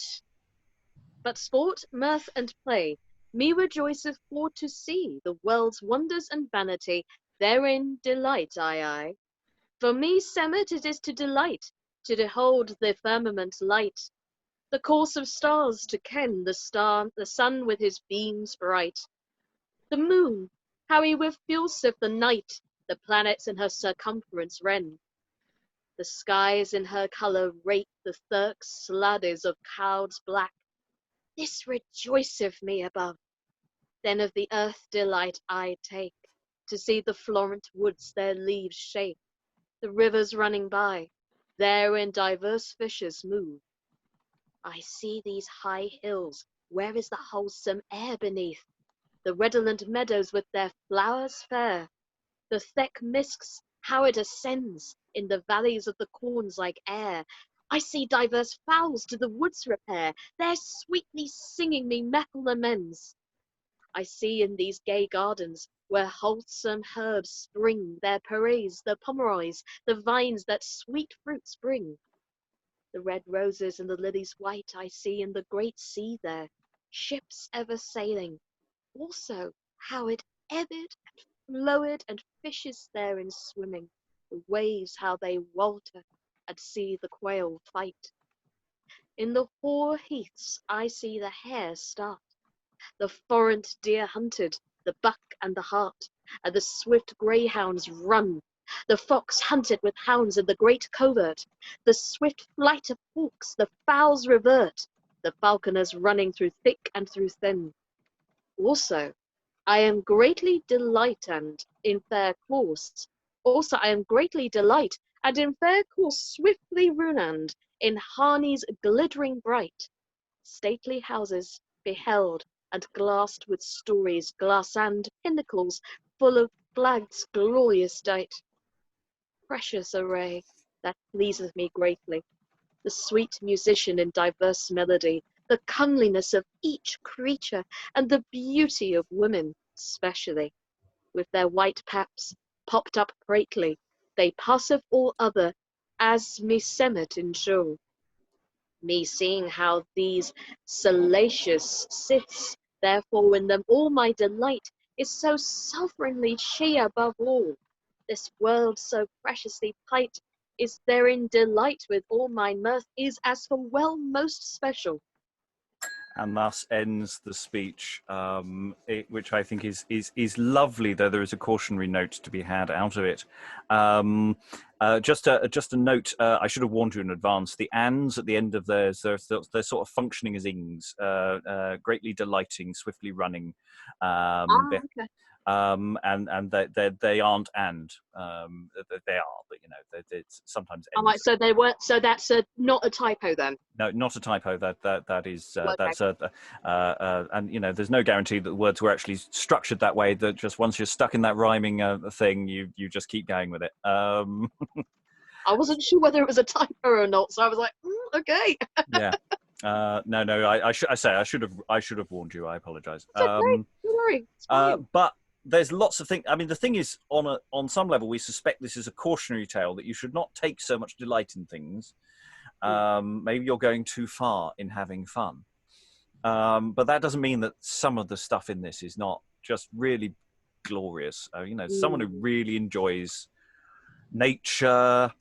B: mirth, and play, me rejoiceth for to see the world's wonders and vanity, therein delight I. For me semmet it is to delight, to behold the firmament light, the course of stars to ken the sun with his beams bright, the moon, how he refuseth the night, the planets in her circumference ren. The skies in her colour rate the thirks sluddies of clouds black. This rejoiceth me above. Then of the earth delight I take, to see the Florent woods their leaves shake, the rivers running by, therein diverse fishes move. I see these high hills, where is the wholesome air beneath, the redolent meadows with their flowers fair, the thick mists, how it ascends in the valleys of the corns like air. I see diverse fowls to the woods repair, there sweetly singing me metal amends. I see in these gay gardens, where wholesome herbs spring, their parades, the pomeroys, the vines that sweet fruits bring. The red roses and the lilies white I see in the great sea there, ships ever sailing. Also, how it ebbed and flowed and fishes therein swimming, the waves how they walter, and see the quail fight. In the hoar heaths I see the hare start, the forant deer hunted, the buck and the hart, and the swift greyhounds run, The fox hunted with hounds in the great covert, the swift flight of hawks, the fowls revert, the falconers running through thick and through thin. Also, I am greatly delight and in fair course. Also, I am greatly delight and in fair course swiftly runand, in harneys glittering bright. Stately houses beheld and glassed with stories, glass and pinnacles full of flags glorious dight. Precious array that pleaseth me greatly, the sweet musician in diverse melody, the comeliness of each creature, and the beauty of women specially, with their white paps popped up greatly, they passeth all other, as me semet in show. Me seeing how these salacious sits, therefore in them all my delight is so sovereignly she above all. This world so preciously pight is therein delight with all my mirth is as for well most special.
A: And thus ends the speech, which I think is lovely, though there is a cautionary note to be had out of it. Just a note, I should have warned you in advance, the ands at the end of theirs, they're sort of functioning as ings, greatly delighting, swiftly running.
B: Okay.
A: And they aren't they are, but you know, it's sometimes ends.
B: Right, so they weren't. So that's not a typo then.
A: No, not a typo. That is
B: Okay.
A: that's and you know, there's no guarantee that the words were actually structured that way. That just once you're stuck in that rhyming thing, you just keep going with it.
B: I wasn't sure whether it was a typo or not, so I was like, okay.
A: Yeah. No. I should have warned you. I apologise.
B: It's okay. Don't worry. It's fine.
A: But there's lots of things. I mean, the thing is, on some level, we suspect this is a cautionary tale that you should not take so much delight in things. Maybe you're going too far in having fun. But that doesn't mean that some of the stuff in this is not just really glorious. You know, someone who really enjoys nature,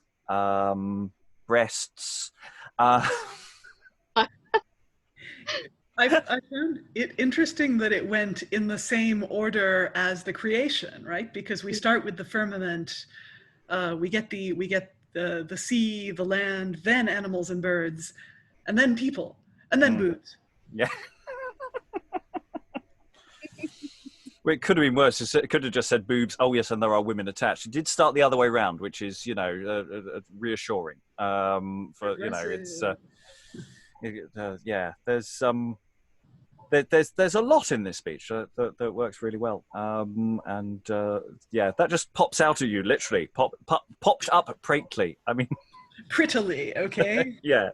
A: breasts.
C: I found it interesting that it went in the same order as the creation, right? Because we start with the firmament, we get the sea, the land, then animals and birds, and then people, and then boobs.
A: Yeah. Well, it could have been worse. It could have just said boobs. Oh yes, and there are women attached. It did start the other way around, which is, you know, reassuring. For you know, it's yeah. There's a lot in this speech that works really well. Yeah, that just pops out at you, literally. Popped up prettily. I mean,
C: prettily, okay.
A: Yeah.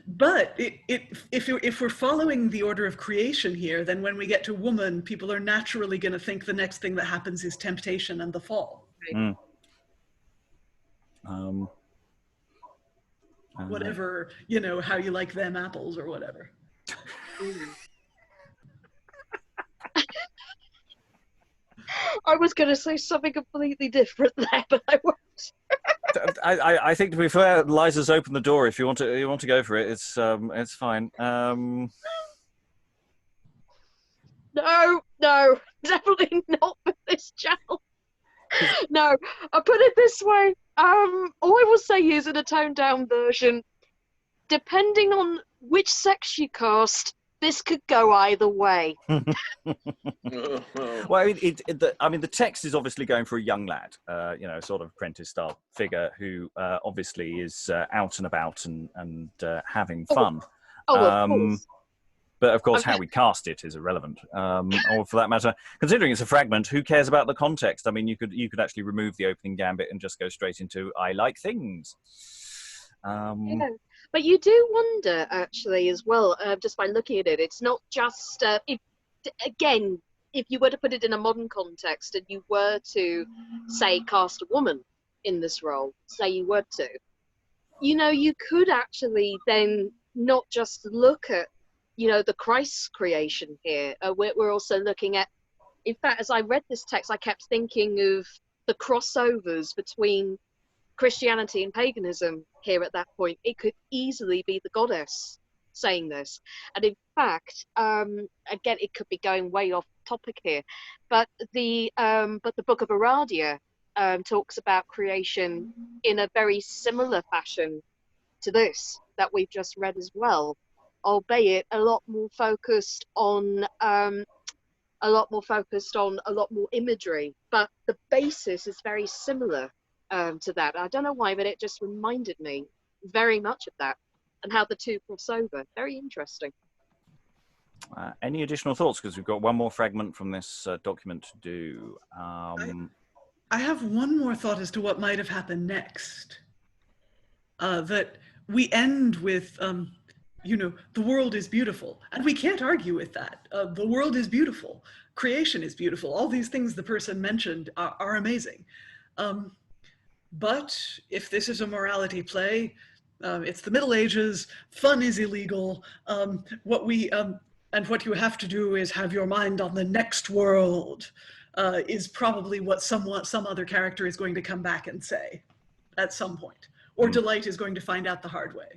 C: But if we're following the order of creation here, then when we get to woman, people are naturally going to think the next thing that happens is temptation and the fall. Right? Whatever, you know, how you like them apples or whatever.
B: I was going to say something completely different there, but I won't.
A: I think, to be fair, Liza's opened the door. If you want to go for it, it's fine.
B: No, definitely not for this channel. No, I'll put it this way. All I will say is, in a toned down version, depending on which sex you cast, this could go either way.
A: Well, I mean, the text is obviously going for a young lad, you know, sort of apprentice-style figure who obviously is out and about and having fun.
B: Of course.
A: But of course, how we cast it is irrelevant. Or for that matter, considering it's a fragment, who cares about the context? I mean, you could actually remove the opening gambit and just go straight into "I like things."
B: Yeah. But you do wonder, actually, as well, just by looking at it. It's not just if you were to put it in a modern context and you were to, say, cast a woman in this role, say you were to, you know, you could actually then not just look at, you know, the Christ's creation here. We're also looking at, in fact, as I read this text, I kept thinking of the crossovers between Christianity and paganism here at that point. It could easily be the goddess saying this. And in fact, again, it could be going way off topic here, but the Book of Aradia talks about creation in a very similar fashion to this that we've just read as well, albeit a lot more focused on a lot more imagery, but the basis is very similar to that. I don't know why, but it just reminded me very much of that and how the two cross over. Very interesting.
A: Any additional thoughts? Because we've got one more fragment from this document to do.
C: I have one more thought as to what might have happened next. That we end with, you know, the world is beautiful. And we can't argue with that. The world is beautiful. Creation is beautiful. All these things the person mentioned are amazing. But if this is a morality play, it's the Middle Ages, fun is illegal. And what you have to do is have your mind on the next world, is probably what some other character is going to come back and say at some point. Or Delight is going to find out the hard way.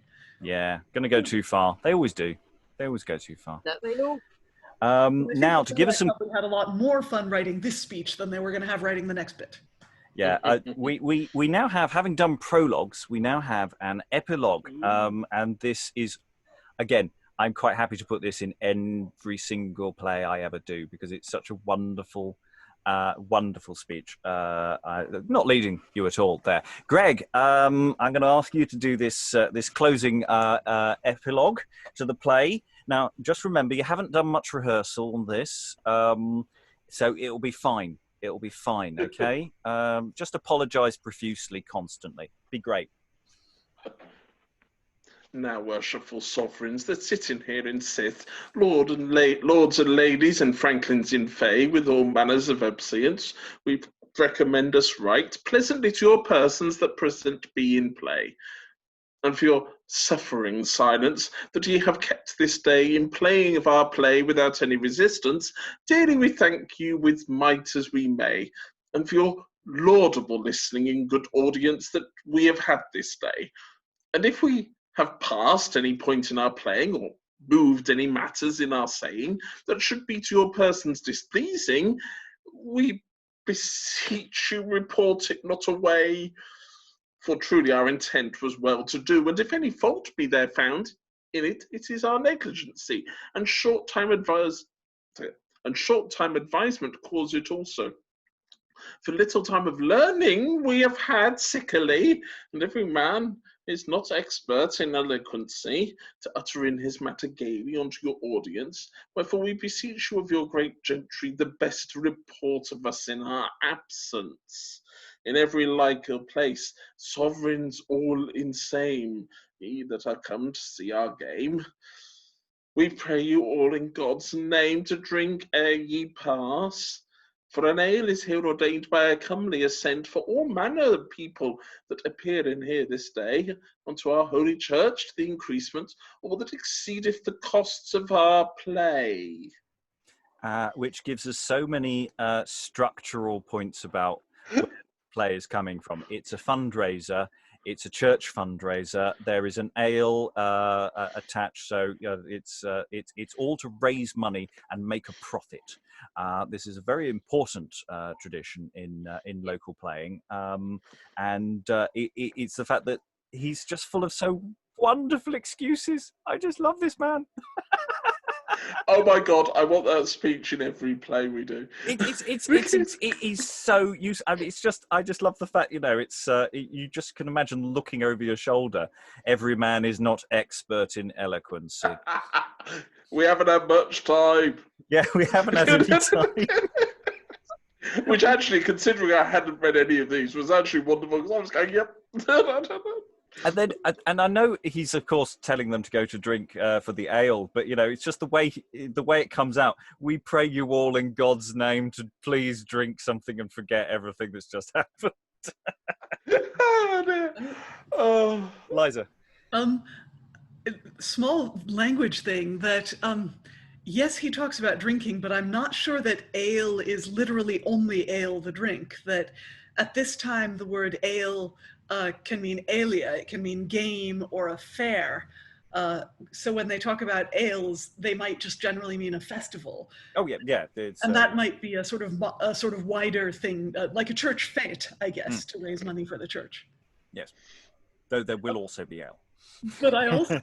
A: Yeah, going to go too far. They always do. They always go too far.
B: That they all.
A: Now, to give us some...
C: We had a lot more fun writing this speech than they were going to have writing the next bit.
A: Yeah, we now have, having done prologues, we now have an epilogue. And this is, again, I'm quite happy to put this in every single play I ever do because it's such a wonderful... wonderful speech. Not leading you at all there. Greg, I'm going to ask you to do this this closing epilogue to the play. Now, just remember, you haven't done much rehearsal on this, so it'll be fine. It'll be fine, okay? Just apologise profusely, constantly. Be great.
D: Now, worshipful sovereigns that sit in here in Sith, lords and ladies and franklins in Fey, with all manners of obeisance, we recommend us right pleasantly to your persons that present be in play, and for your suffering silence that ye have kept this day in playing of our play without any resistance, daily we thank you with might as we may, and for your laudable listening in good audience that we have had this day. And if we have passed any point in our playing or moved any matters in our saying that should be to your persons displeasing, we beseech you report it not away, for truly our intent was well to do, and if any fault be there found in it, it is our negligency, and short time advisement cause it also. For little time of learning we have had sickly, and every man is not expert in eloquency to utter in his matter gaily unto your audience, wherefore we beseech you of your great gentry the best report of us in our absence. In every liker place, sovereigns all in same, ye that are come to see our game, we pray you all in God's name to drink ere ye pass. For an ale is here ordained by a comely assent for all manner of people that appear in here this day unto our holy church to the increasement, or that exceedeth the costs of our play.
A: Which gives us so many structural points about where the play is coming from. It's a fundraiser. It's a church fundraiser. There is an ale attached, so it's all to raise money and make a profit. This is a very important tradition in local playing, and it's the fact that he's just full of so wonderful excuses. I just love this man.
D: Oh my God! I want that speech in every play we do.
A: It is so useful. I mean, it's just I just love the fact it's you just can imagine looking over your shoulder. Every man is not expert in eloquence.
D: We haven't had much time.
A: Yeah, we haven't had any time.
D: Which actually, considering I hadn't read any of these, was actually wonderful because I was going, yep.
A: And I know he's of course telling them to go to drink for the ale, but it's just the way it comes out. We pray you all in God's name to please drink something and forget everything that's just happened.
D: Oh, dear. Oh.
A: Liza.
C: Small language thing that yes, he talks about drinking, but I'm not sure that ale is literally only ale the drink. That at this time the word ale can mean alia, it can mean game or affair. So when they talk about ales, they might just generally mean a festival.
A: Oh yeah. It's,
C: and that might be a sort of wider thing, like a church fete, I guess, to raise money for the church.
A: Yes, though there will also be ale.
C: But I also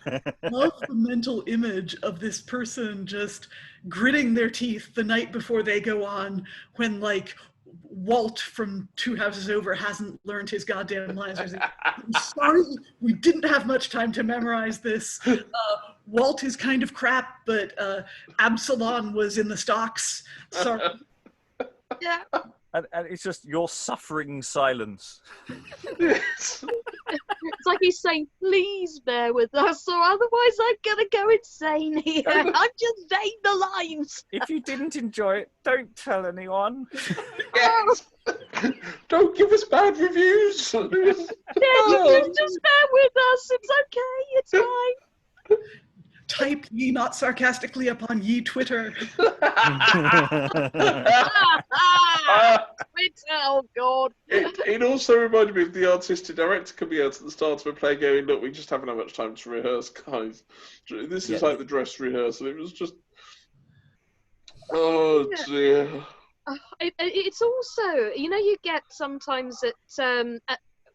C: love the mental image of this person just gritting their teeth the night before they go on, when like Walt from Two Houses Over hasn't learned his goddamn lines. I'm sorry, we didn't have much time to memorize this. Walt is kind of crap, but Absalom was in the stocks. Sorry.
B: Yeah.
A: And it's just your suffering silence.
D: Yes.
B: It's like he's saying, please bear with us, or otherwise I'm going to go insane here. I'm just saying the lines.
A: If you didn't enjoy it, don't tell anyone.
D: Yes. Don't give us bad reviews.
B: Yeah, just bear with us. It's okay. It's fine.
C: Type ye not sarcastically upon ye Twitter.
B: Oh, God.
D: It also reminded me of the artistic director coming out at the start of a play going, look, we just haven't had much time to rehearse, guys. This is like the dress rehearsal. It was just... Oh, dear.
B: It's also, you get sometimes at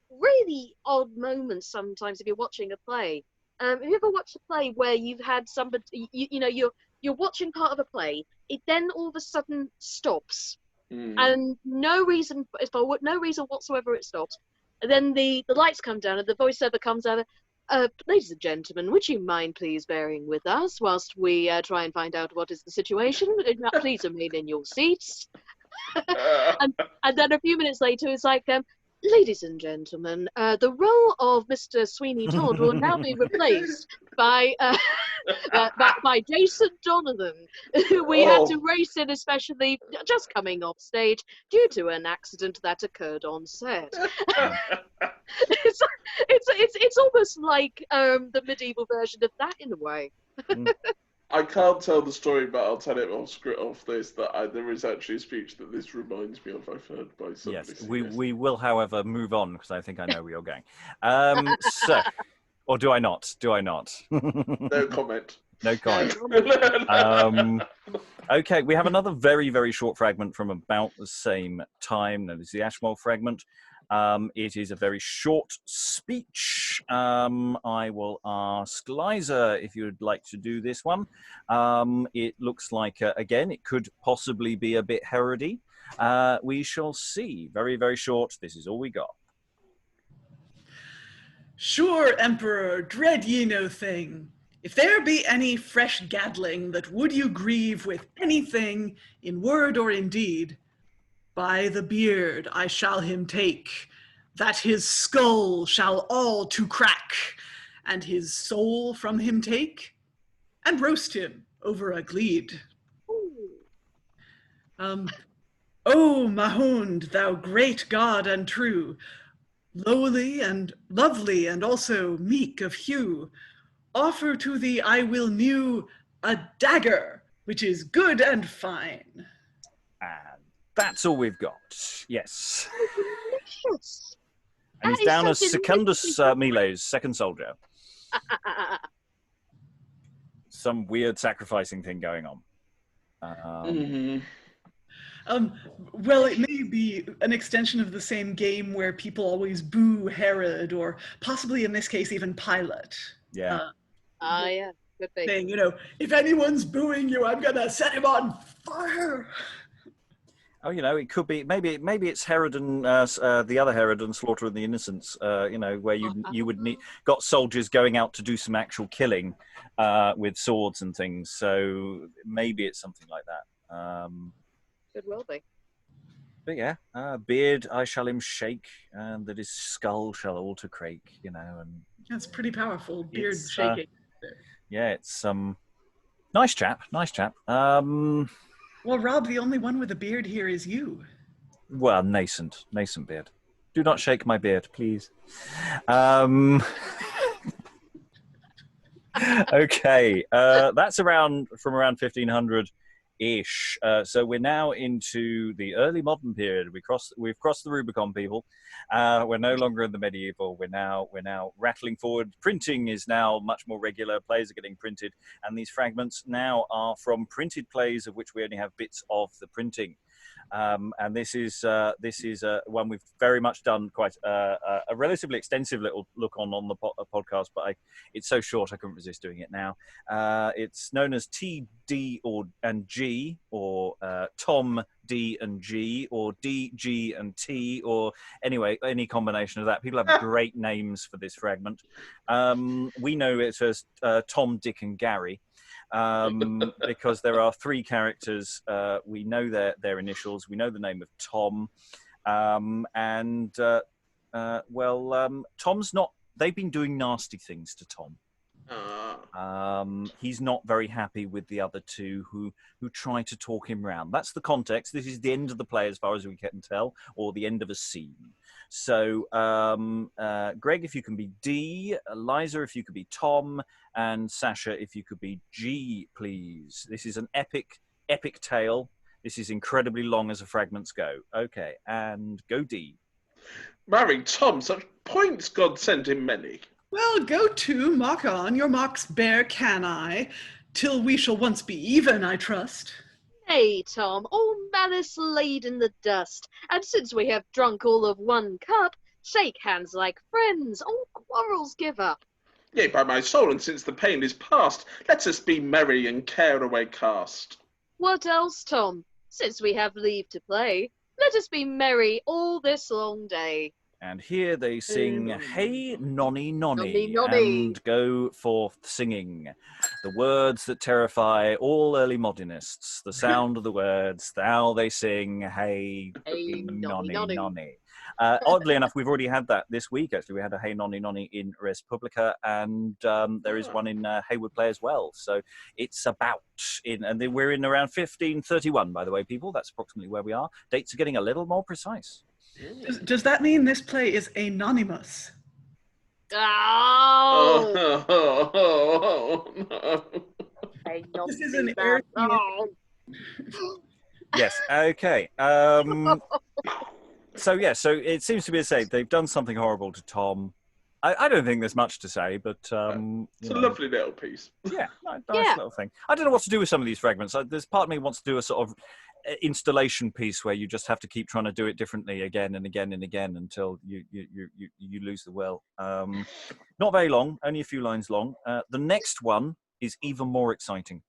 B: really odd moments sometimes if you're watching a play. Have you ever watched a play where you've had somebody, you're watching part of a play, it then all of a sudden stops, and no reason whatsoever it stops, and then the lights come down and the voiceover comes out, ladies and gentlemen, would you mind please bearing with us whilst we try and find out what is the situation? Please remain in your seats. and then a few minutes later it's like, ladies and gentlemen, the role of Mr. Sweeney Todd will now be replaced by Jason Donovan, who we had to race in, especially just coming off stage due to an accident that occurred on set. It's almost like the medieval version of that in a way.
D: I can't tell the story, but I'll tell it off this, that there is actually a speech that this reminds me of, I've heard by somebody.
A: Yes, we will, however, move on, because I think I know where you're going. So, or do I not? Do I not?
D: No comment.
A: No comment. Okay, we have another very, very short fragment from about the same time. That is the Ashmole Fragment. It is a very short speech. I will ask Liza if you'd like to do this one. It looks like, again, it could possibly be a bit Herody. We shall see. Very, very short. This is all we got.
C: Sure, Emperor, dread ye no thing. If there be any fresh gaddling that would you grieve with anything, in word or in deed, by the beard I shall him take, that his skull shall all to crack, and his soul from him take, and roast him over a gleed. O Mahund, thou great God and true, lowly and lovely and also meek of hue, offer to thee I will new a dagger, which is good and fine.
A: And that's all we've got. Yes.
B: Delicious.
A: And he's down as Secundus Miles, second soldier. Some weird sacrificing thing going on.
C: Well, it may be an extension of the same game where people always boo Herod, or possibly in this case even Pilate.
A: Yeah.
B: Yeah, good thing.
C: Saying, if anyone's booing you, I'm gonna set him on fire.
A: Oh, it could be, maybe it's Herod and the other Herod and Slaughter of the Innocents, where you would got soldiers going out to do some actual killing with swords and things. So maybe it's something like that.
B: Could well be.
A: But yeah, beard I shall him shake, and that his skull shall all to crake, and
C: That's pretty powerful, beard shaking.
A: Yeah, it's nice chap.
C: Well, Rob, the only one with a beard here is you.
A: Well, nascent beard. Do not shake my beard, please. Okay, that's from around 1500. ish. So we're now into the early modern period. We've crossed the Rubicon, people. We're no longer in the medieval. We're now rattling forward. Printing is now much more regular. Plays are getting printed, and these fragments now are from printed plays of which we only have bits of the printing. And this is one we've very much done quite a relatively extensive little look on the podcast, but it's so short I couldn't resist doing it now. It's known as T, D, and G, or Tom, D, and G, or D, G, and T, or anyway, any combination of that. People have great names for this fragment. We know it as Tom, Dick, and Gary. Because there are three characters. We know their initials. We know the name of Tom, Tom's not. They've been doing nasty things to Tom. He's not very happy with the other two who try to talk him round. That's the context. This is the end of the play as far as we can tell, or the end of a scene. So, Greg, if you can be D, Liza, if you could be Tom, and Sascha, if you could be G, please. This is an epic tale. This is incredibly long as the fragments go. Okay, and go D.
D: Marry Tom, such points God sent him many.
C: Well, go to, mark on, your marks bear can I, till we shall once be even, I trust.
B: Nay, Tom, all malice laid in the dust, and since we have drunk all of one cup, shake hands like friends, all quarrels give up.
D: Yea, by my soul, and since the pain is past, let us be merry and care away cast.
B: What else, Tom? Since we have leave to play, let us be merry all this long day.
A: And here they sing, Hey Nonny Nonny,
B: Nonny, nonny.
A: and go forth singing. The words that terrify all early modernists, the sound of the words, now they sing, Hey Nonny
B: nonny.
A: Nonny. Oddly enough, we've already had that this week, actually. We had a Hey Nonny Nonny in Res Publica, and there is one in Hayward Play as well. So it's and we're in around 1531, by the way, people. That's approximately where we are. Dates are getting a little more precise.
C: Does that mean this play is anonymous?
B: Oh!
D: No.
C: This is an area.
A: Yes, okay. So it seems to be a say they've done something horrible to Tom. I don't think there's much to say, but
D: it's a lovely little piece.
A: Yeah, nice little thing. I don't know what to do with some of these fragments. There's part of me wants to do a sort of installation piece where you just have to keep trying to do it differently again and again and again until you lose the will. Not very long, only a few lines long. The next one is even more exciting.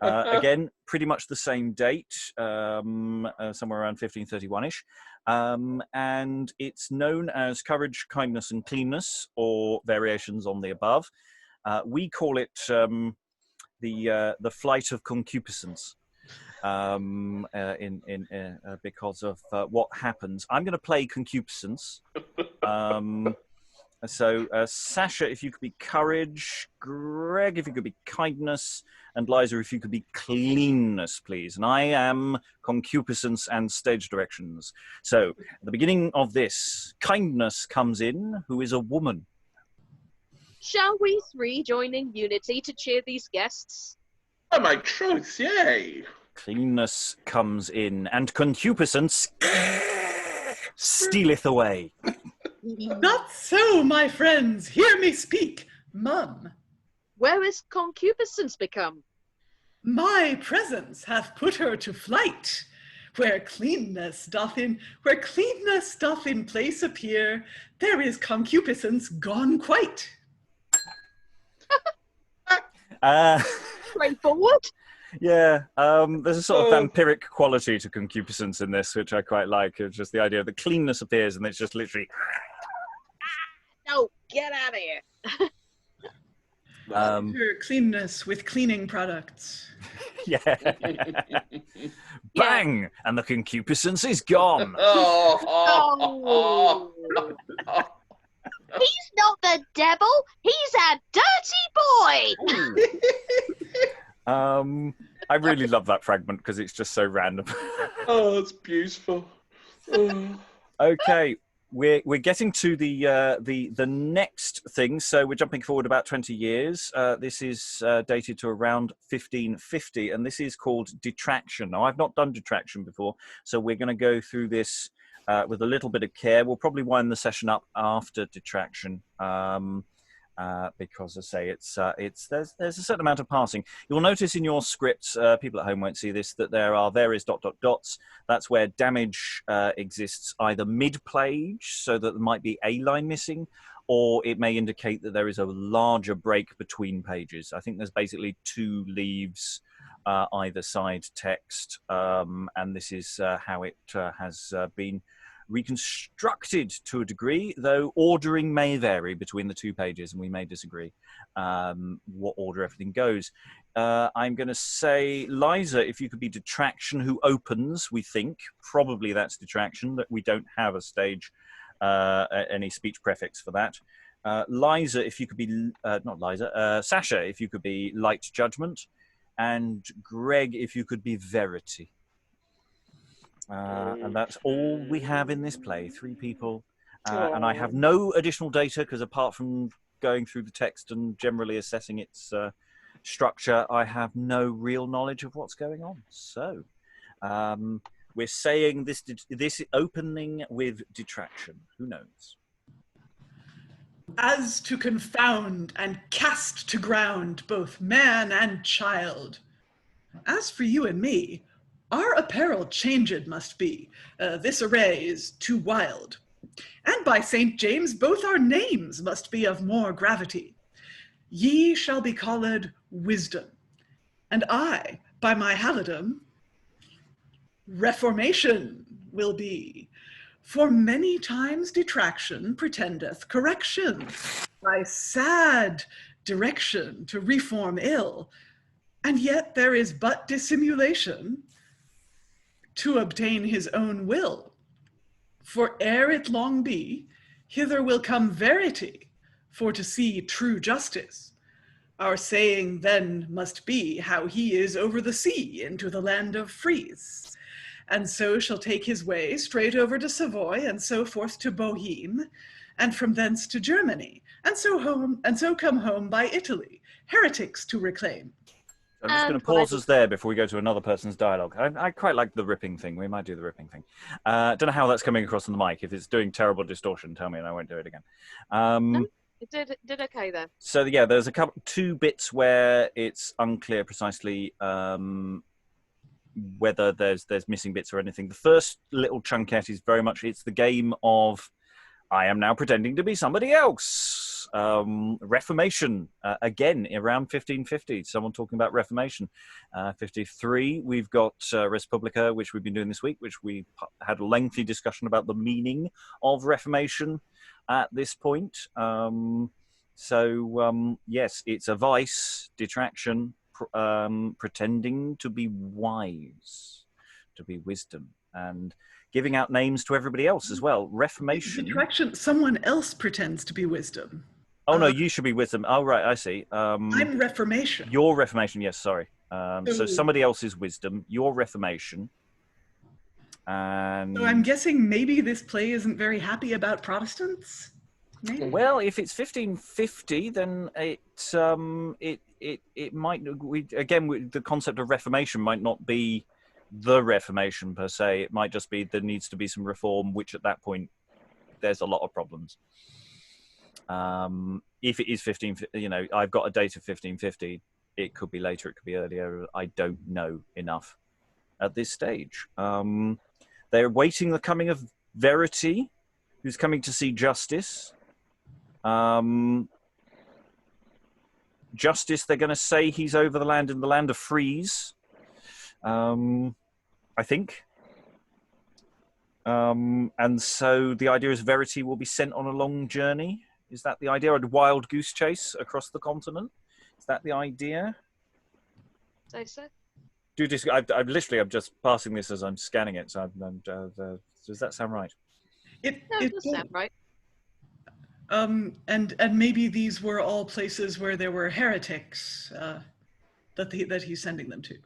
A: Again, pretty much the same date, somewhere around 1531-ish, and it's known as Courage, Kindness, and Cleanness, or variations on the above. We call it the Flight of Concupiscence. Because of what happens. I'm going to play Concupiscence. So, Sascha, if you could be Courage, Greg, if you could be Kindness, and Liza, if you could be Cleanness, please. And I am Concupiscence and Stage Directions. So, at the beginning of this, Kindness comes in, who is a woman.
B: Shall we three join in unity to cheer these guests?
D: Oh, my troth, yea.
A: Cleanness comes in, and Concupiscence stealeth away.
C: Not so, my friends, hear me speak, mum.
B: Where is Concupiscence become?
C: My presence hath put her to flight. Where cleanness doth in place appear, there is Concupiscence gone quite.
B: Straightforward.
A: Yeah, there's a sort of vampiric quality to Concupiscence in this, which I quite like. It's just the idea that cleanness appears and it's just literally...
B: No, get out of here.
C: Her cleanness with cleaning products.
A: Yeah. Bang! And the Concupiscence is gone.
B: Oh. He's not the devil. He's a dirty boy.
A: I really love that fragment because it's just so random.
D: Oh, it's beautiful.
A: Okay, we're getting to the next thing. So we're jumping forward about 20 years. This is dated to around 1550, and this is called Detraction. Now, I've not done Detraction before, so we're going to go through this with a little bit of care. We'll probably wind the session up after Detraction. Because, as I say, there's a certain amount of passing. You'll notice in your scripts, people at home won't see this, that there are various ... dots. That's where damage exists either mid-page, so that there might be a line missing, or it may indicate that there is a larger break between pages. I think there's basically 2 leaves either side text, and this is how it has been reconstructed to a degree, though ordering may vary between the 2 pages, and we may disagree what order everything goes. I'm going to say, Liza, if you could be Detraction, who opens, we think. Probably that's Detraction, that we don't have a stage, any speech prefix for that. Liza, if you could be, not Liza, Sascha, if you could be Light Judgment, and Greg, if you could be Verity. And that's all we have in this play, 3 people. And I have no additional data, because apart from going through the text and generally assessing its structure, I have no real knowledge of what's going on. So we're saying this opening with Detraction. Who knows?
C: As to confound and cast to ground both man and child. As for you and me, our apparel changed must be. This array is too wild. And by St. James, both our names must be of more gravity. Ye shall be called Wisdom, and I, by my halidom, Reformation will be. For many times detraction pretendeth correction, by sad direction to reform ill, and yet there is but dissimulation to obtain his own will. For ere it long be, hither will come Verity, for to see true justice. Our saying then must be how he is over the sea into the land of Frise, and so shall take his way straight over to Savoy, and so forth to Boheme, and from thence to Germany, and so come home by Italy, heretics to reclaim.
A: I'm just going to pause us there before we go to another person's dialogue. I quite like the ripping thing. We might do the ripping thing. Don't know how that's coming across on the mic. If it's doing terrible distortion, tell me and I won't do it again.
B: It did okay there.
A: So yeah, there's 2 bits where it's unclear precisely whether there's missing bits or anything. The first little chunkette is very much, it's the game of I am now pretending to be somebody else. Reformation, again, around 1550, someone talking about Reformation. 53, we've got Res Publica, which we've been doing this week, which we had a lengthy discussion about the meaning of Reformation at this point. Yes, it's a vice, detraction, pretending to be wise, to be wisdom, and giving out names to everybody else as well. Reformation.
C: Detraction, someone else pretends to be wisdom.
A: Oh, no, you should be wisdom. Oh, right, I see.
C: I'm Reformation.
A: Your Reformation, yes, sorry. So somebody else is wisdom, your Reformation. And
C: so I'm guessing maybe this play isn't very happy about Protestants? Maybe.
A: Well, if it's 1550, then it might... the concept of Reformation might not be the Reformation per se. It might just be there needs to be some reform, which at that point, there's a lot of problems. If it is 15, I've got a date of 1550. It could be later, it could be earlier. I don't know enough at this stage. They're awaiting the coming of Verity, who's coming to see Justice. Justice, they're going to say he's over the land in the land of Frise. I think. And so the idea is Verity will be sent on a long journey. Is that the idea? A wild goose chase across the continent? Is that the idea?
B: Say so.
A: I'm just passing this as I'm scanning it. So does that sound right?
B: It does sound right.
C: And maybe these were all places where there were heretics that he's sending them to.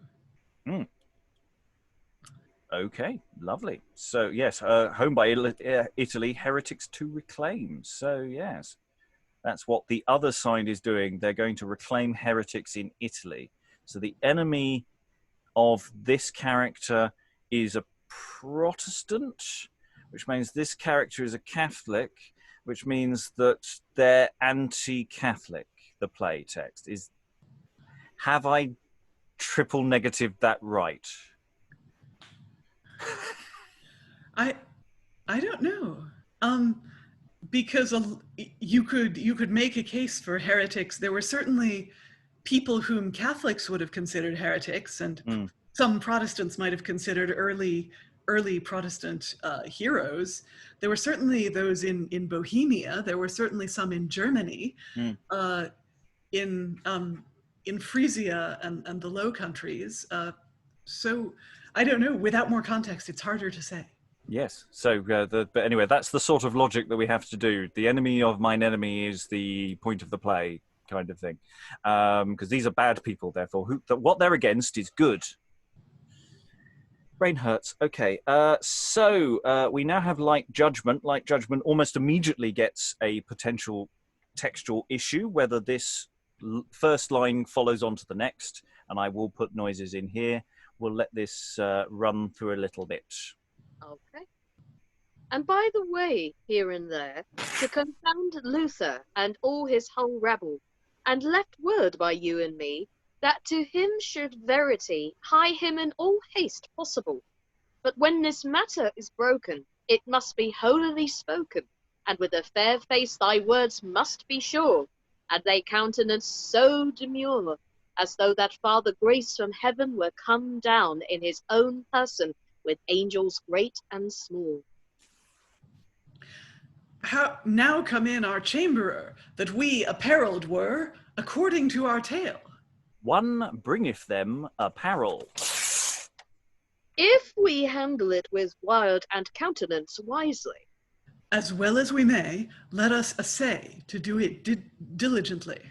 A: Okay, lovely. So, yes, home by Italy, heretics to reclaim. So, yes, that's what the other side is doing. They're going to reclaim heretics in Italy. So the enemy of this character is a Protestant, which means this character is a Catholic, which means that they're anti-Catholic, the play text. Have I triple negative that right?
C: I don't know. Because you could make a case for heretics. There were certainly people whom Catholics would have considered heretics, and some Protestants might have considered early Protestant heroes. There were certainly those in Bohemia. There were certainly some in Germany, in Frisia and the Low Countries. So I don't know. Without more context, it's harder to say.
A: Yes. So, but anyway, that's the sort of logic that we have to do. The enemy of mine enemy is the point of the play, kind of thing. Because these are bad people, therefore. What they're against is good. Brain hurts. Okay. So we now have Light Judgment. Light Judgment almost immediately gets a potential textual issue, whether this first line follows on to the next. And I will put noises in here. We'll let this run through a little bit.
B: Okay. And by the way, here and there, to confound Luther and all his whole rabble, and left word by you and me, that to him should verity hie him in all haste possible. But when this matter is broken, it must be holily spoken, and with a fair face thy words must be sure, and they countenance so demure, as though that Father Grace from heaven were come down in his own person, with angels great and small.
C: How now come in our chamberer, that we apparelled were, according to our tale.
A: One bringeth them apparel.
B: If we handle it with word and countenance wisely.
C: As well as we may, let us essay to do it diligently.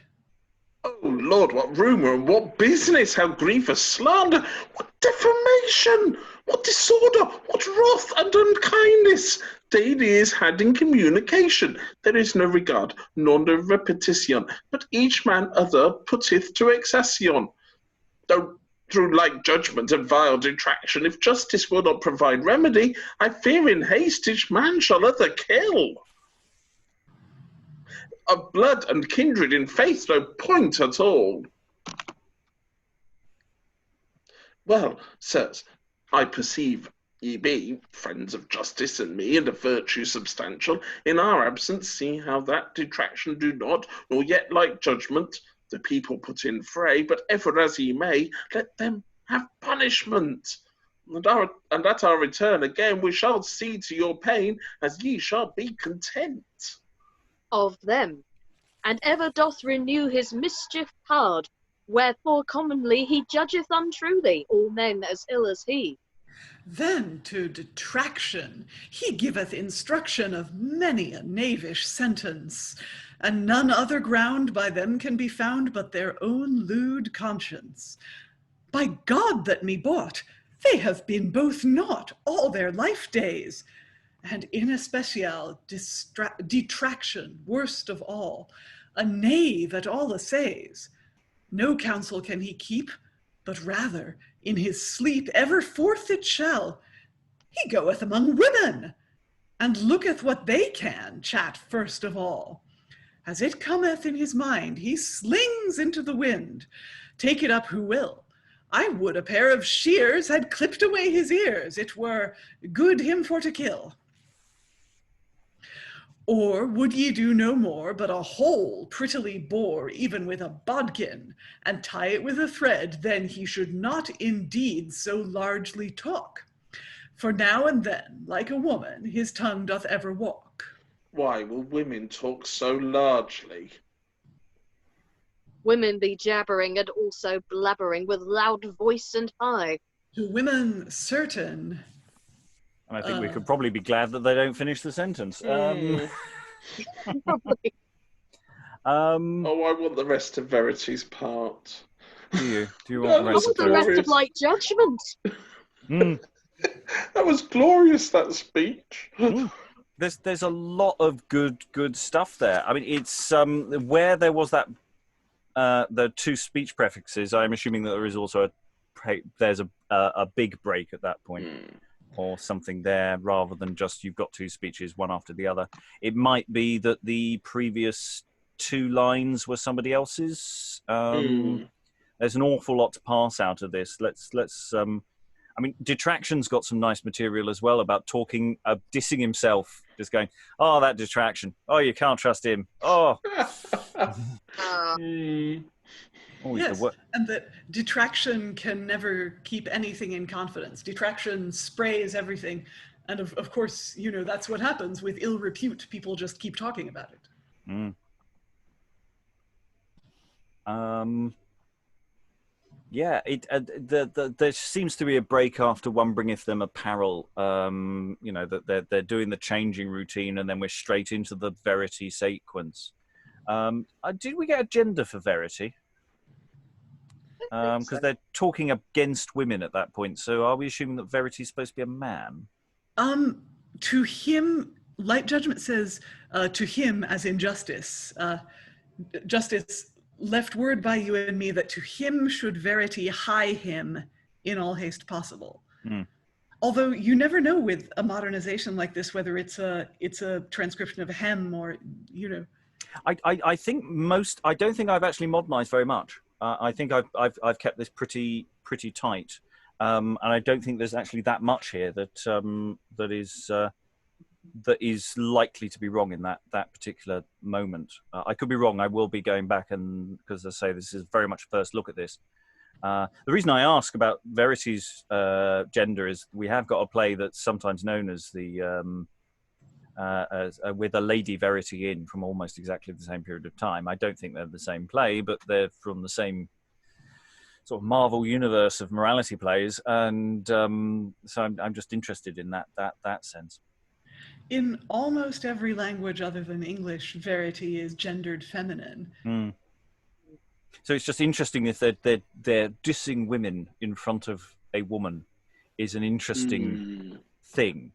D: Oh, Lord, what rumour and what business, how grievous slander, what defamation, what disorder, what wrath and unkindness daily is had in communication. There is no regard, nor no repetition, but each man other putteth to excession. Though through like judgment and vile detraction, if justice will not provide remedy, I fear in haste each man shall other kill. Of blood and kindred in faith no point at all. Well, sirs, I perceive ye be friends of justice and me, and of virtue substantial. In our absence, see how that detraction do not, nor yet like judgment, the people put in fray, but ever as ye may, let them have punishment. And at our return again we shall see to your pain, as ye shall be content.
B: Of them, and ever doth renew his mischief hard, wherefore commonly he judgeth untruly all men as ill as he.
C: Then to detraction he giveth instruction of many a knavish sentence, and none other ground by them can be found but their own lewd conscience. By God that me bought, they have been both naught all their life days, and in especial detraction, worst of all, a knave at all assays. No counsel can he keep, but rather in his sleep ever forth it shall. He goeth among women, and looketh what they can chat first of all. As it cometh in his mind, he slings into the wind. Take it up who will. I would a pair of shears had clipped away his ears, it were good him for to kill. Or would ye do no more but a hole prettily bore even with a bodkin, and tie it with a thread, then he should not indeed so largely talk. For now and then, like a woman, his tongue doth ever walk.
D: Why will women talk so largely?
B: Women be jabbering and also blabbering with loud voice and high.
C: To women certain.
A: And I think we could probably be glad that they don't finish the sentence.
B: Probably.
D: Oh, I want the rest of Verity's part.
A: Do you want the
B: I
A: rest
B: want
A: of
B: the rest
A: Verity?
B: of Light Judgment.
D: That was glorious, that speech.
A: Mm. There's a lot of good stuff there. I mean, it's where there was that the two speech prefixes. I'm assuming that there is also there's a big break at that point, or something there, rather than just you've got two speeches one after the other. It might be that the previous two lines were somebody else's. There's an awful lot to parse out of this. Let's I mean, Detraction's got some nice material as well about talking, dissing himself, just going, "Oh, that Detraction. Oh, you can't trust him. Oh."
C: Yes, and that Detraction can never keep anything in confidence. Detraction sprays everything. And of course, you know, that's what happens with ill repute. People just keep talking about it.
A: Yeah, there seems to be a break after one bringeth them apparel. You know, that they're doing the changing routine, and then we're straight into the Verity sequence. Did we get a gender for Verity? Because they're talking against women at that point. So are we assuming that Verity is supposed to be a man?
C: To him, Light Judgment says, to him, as in justice, justice left word by you and me that to him should Verity hie him in all haste possible. Although you never know with a modernization like this whether it's a transcription of a hem or, you know.
A: I think I don't think I've actually modernized very much. I think I've kept this pretty tight, and I don't think there's actually that much here that is likely to be wrong in that particular moment. I could be wrong. I will be going back, and because as I say, this is very much a first look at this. The reason I ask about Verity's gender is we have got a play that's sometimes known as the with a Lady Verity in from almost exactly the same period of time. I don't think they're the same play, but they're from the same sort of Marvel universe of morality plays, and so I'm just interested in that sense.
C: In almost every language other than English, Verity is gendered feminine.
A: So it's just interesting if they're dissing women in front of a woman is an interesting thing.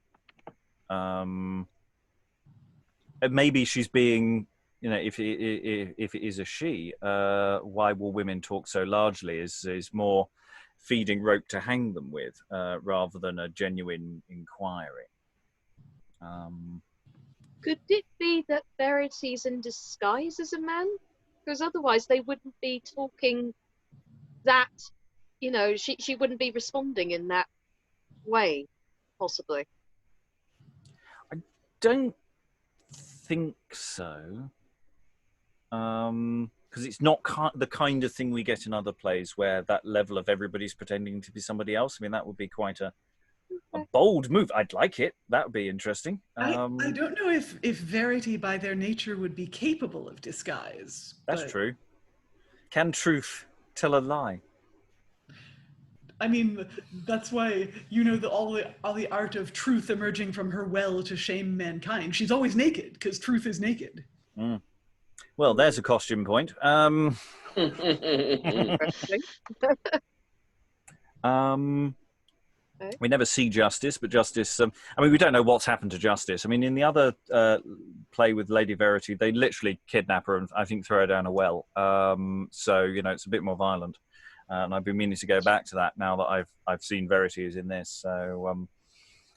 A: Maybe she's being, you know, if it is a she, why will women talk so largely is more feeding rope to hang them with, rather than a genuine inquiry.
B: Could it be that Verity's in disguise as a man? Because otherwise they wouldn't be talking that, you know, she wouldn't be responding in that way, possibly.
A: I don't think so. Because it's not the kind of thing we get in other plays where that level of everybody's pretending to be somebody else. I mean, that would be quite a bold move. I'd like it. That would be interesting.
C: I don't know if Verity by their nature would be capable of disguise.
A: That's true. Can truth tell a lie?
C: I mean, that's why, you know, all the art of truth emerging from her well to shame mankind. She's always naked because truth is naked.
A: Well, there's a costume point. We never see Justice, but Justice... I mean, we don't know what's happened to Justice. I mean, in the other play with Lady Verity, they literally kidnap her and, I think, throw her down a well. So, you know, it's a bit more violent. And I've been meaning to go back to that now that I've seen Verity is in this. So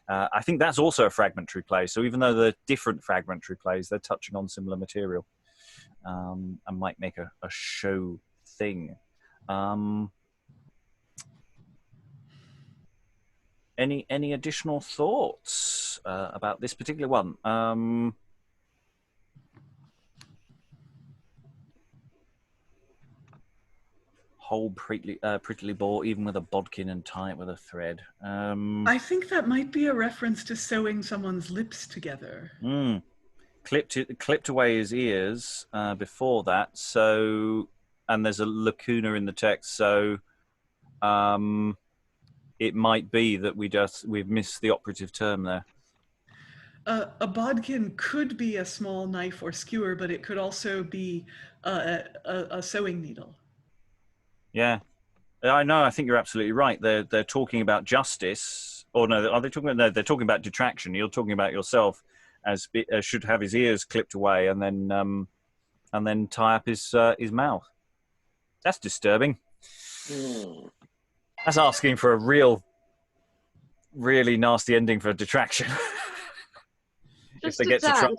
A: I think that's also a fragmentary play. So even though they're different fragmentary plays, they're touching on similar material and might make a show thing. Any additional thoughts about this particular one? Hold prettily bore, even with a bodkin, and tie it with a thread.
C: I think that might be a reference to sewing someone's lips together.
A: Clipped away his ears before that. So, and there's a lacuna in the text. So, it might be that we've missed the operative term there.
C: A bodkin could be a small knife or skewer, but it could also be a sewing needle.
A: Yeah, I know. I think you're absolutely right. They're talking about justice, Or no, are they talking about? No, they're talking about detraction. You're talking about yourself as should have his ears clipped away and then tie up his mouth. That's disturbing. That's asking for a really nasty ending for Detraction. If they get to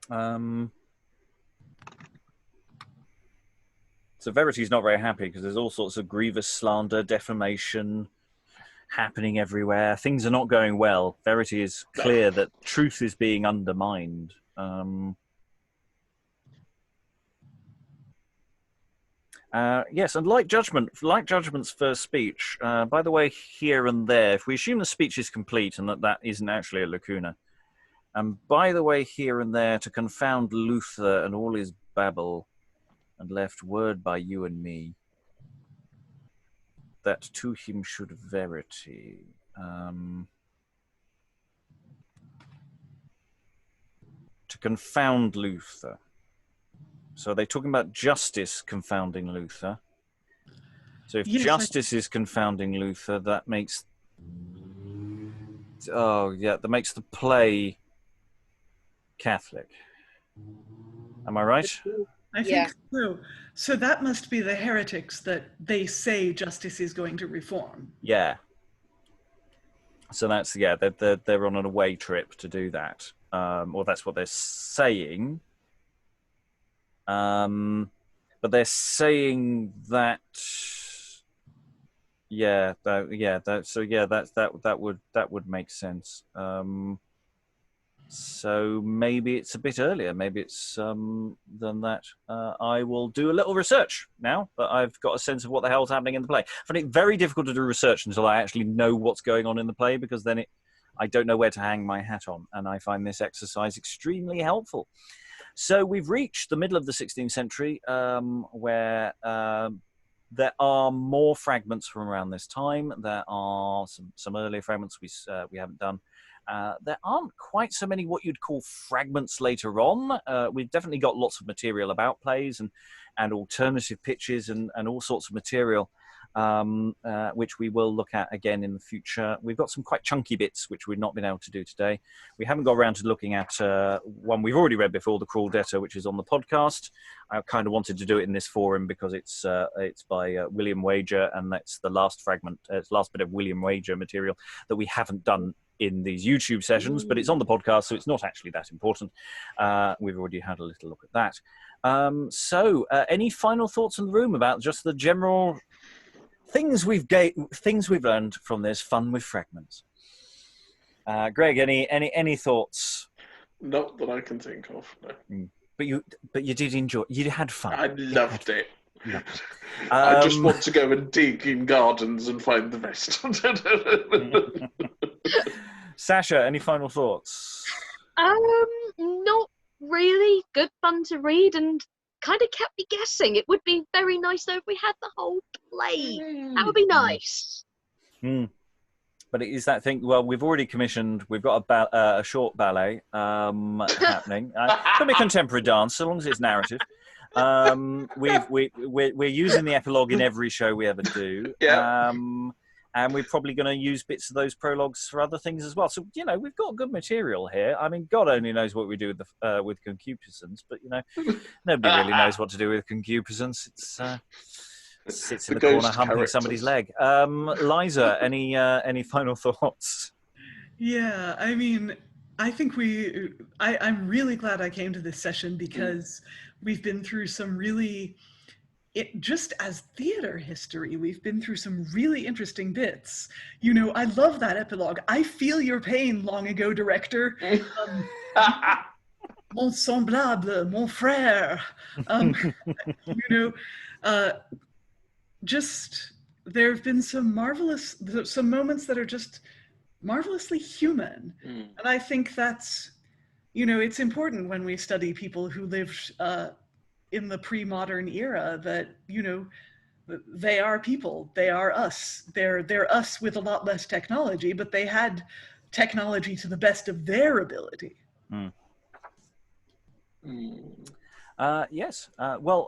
A: trial. So Verity's not very happy because there's all sorts of grievous slander, defamation happening everywhere. Things are not going well. Verity is clear that truth is being undermined. Yes, and like Judgment's first speech, by the way, here and there, if we assume the speech is complete and that isn't actually a lacuna, and by the way, here and there, to confound Luther and all his babble, and left word by you and me, that to him should verity. To confound Luther. So they're talking about justice confounding Luther. So if justice is confounding Luther, that makes... Oh, yeah, that makes the play Catholic. Am I right?
C: I think so. So that must be the heretics that they say justice is going to reform.
A: Yeah. So that's, yeah, they're on an away trip to do that. Or that's what they're saying. But they're saying that, that would make sense. So maybe it's a bit earlier. Maybe it's than that. I will do a little research now that I've got a sense of what the hell's happening in the play. I find it very difficult to do research until I actually know what's going on in the play, because then I don't know where to hang my hat on, and I find this exercise extremely helpful. So we've reached the middle of the 16th century, where there are more fragments from around this time. There are some earlier fragments we haven't done. There aren't quite so many what you'd call fragments later on. We've definitely got lots of material about plays and alternative pitches and all sorts of material, which we will look at again in the future. We've got some quite chunky bits which we've not been able to do today. We haven't got around to looking at one we've already read before, The Cruel Debtor, which is on the podcast. I kind of wanted to do it in this forum because it's by William Wager, and that's the last fragment, last bit of William Wager material that we haven't done in these YouTube sessions, but it's on the podcast, so it's not actually that important. We've already had a little look at that. So any final thoughts in the room about just the general things we've learned from this fun with fragments? Greg, any thoughts?
D: Not that I can think of, no.
A: But you did enjoy. You had fun.
D: I loved it. I just want to go and dig in gardens and find the rest.
A: Sascha, any final thoughts?
B: Not really. Good fun to read and kind of kept me guessing. It would be very nice though if we had the whole play. That would be nice.
A: But it is that thing. Well, we've already commissioned. We've got a short ballet happening. Could be contemporary dance, so long as it's narrative. We're using the epilogue in every show we ever do.
D: Yeah.
A: And we're probably going to use bits of those prologues for other things as well. So, we've got good material here. I mean, God only knows what we do with concupiscence, but, nobody really knows what to do with concupiscence. It's sits in the corner humping somebody's leg. Liza, any final thoughts?
C: Yeah, I mean, I think I'm really glad I came to this session because we've been through some really... just as theater history, we've been through some really interesting bits. I love that epilogue. I feel your pain, long ago director. Mon semblable, mon frère. Just there have been some moments that are just marvelously human. And I think that's, it's important when we study people who lived in the pre-modern era that, they are people, they are us. They're us with a lot less technology, but they had technology to the best of their ability.
A: Yes. Well,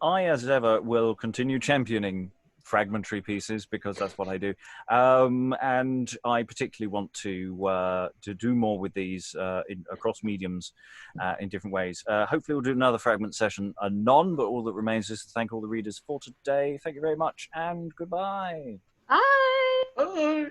A: I, as ever, will continue championing fragmentary pieces because that's what I do, and I particularly want to do more with these across mediums in different ways. Hopefully, we'll do another fragment session anon. But all that remains is to thank all the readers for today. Thank you very much, and goodbye.
B: Bye.
D: Bye.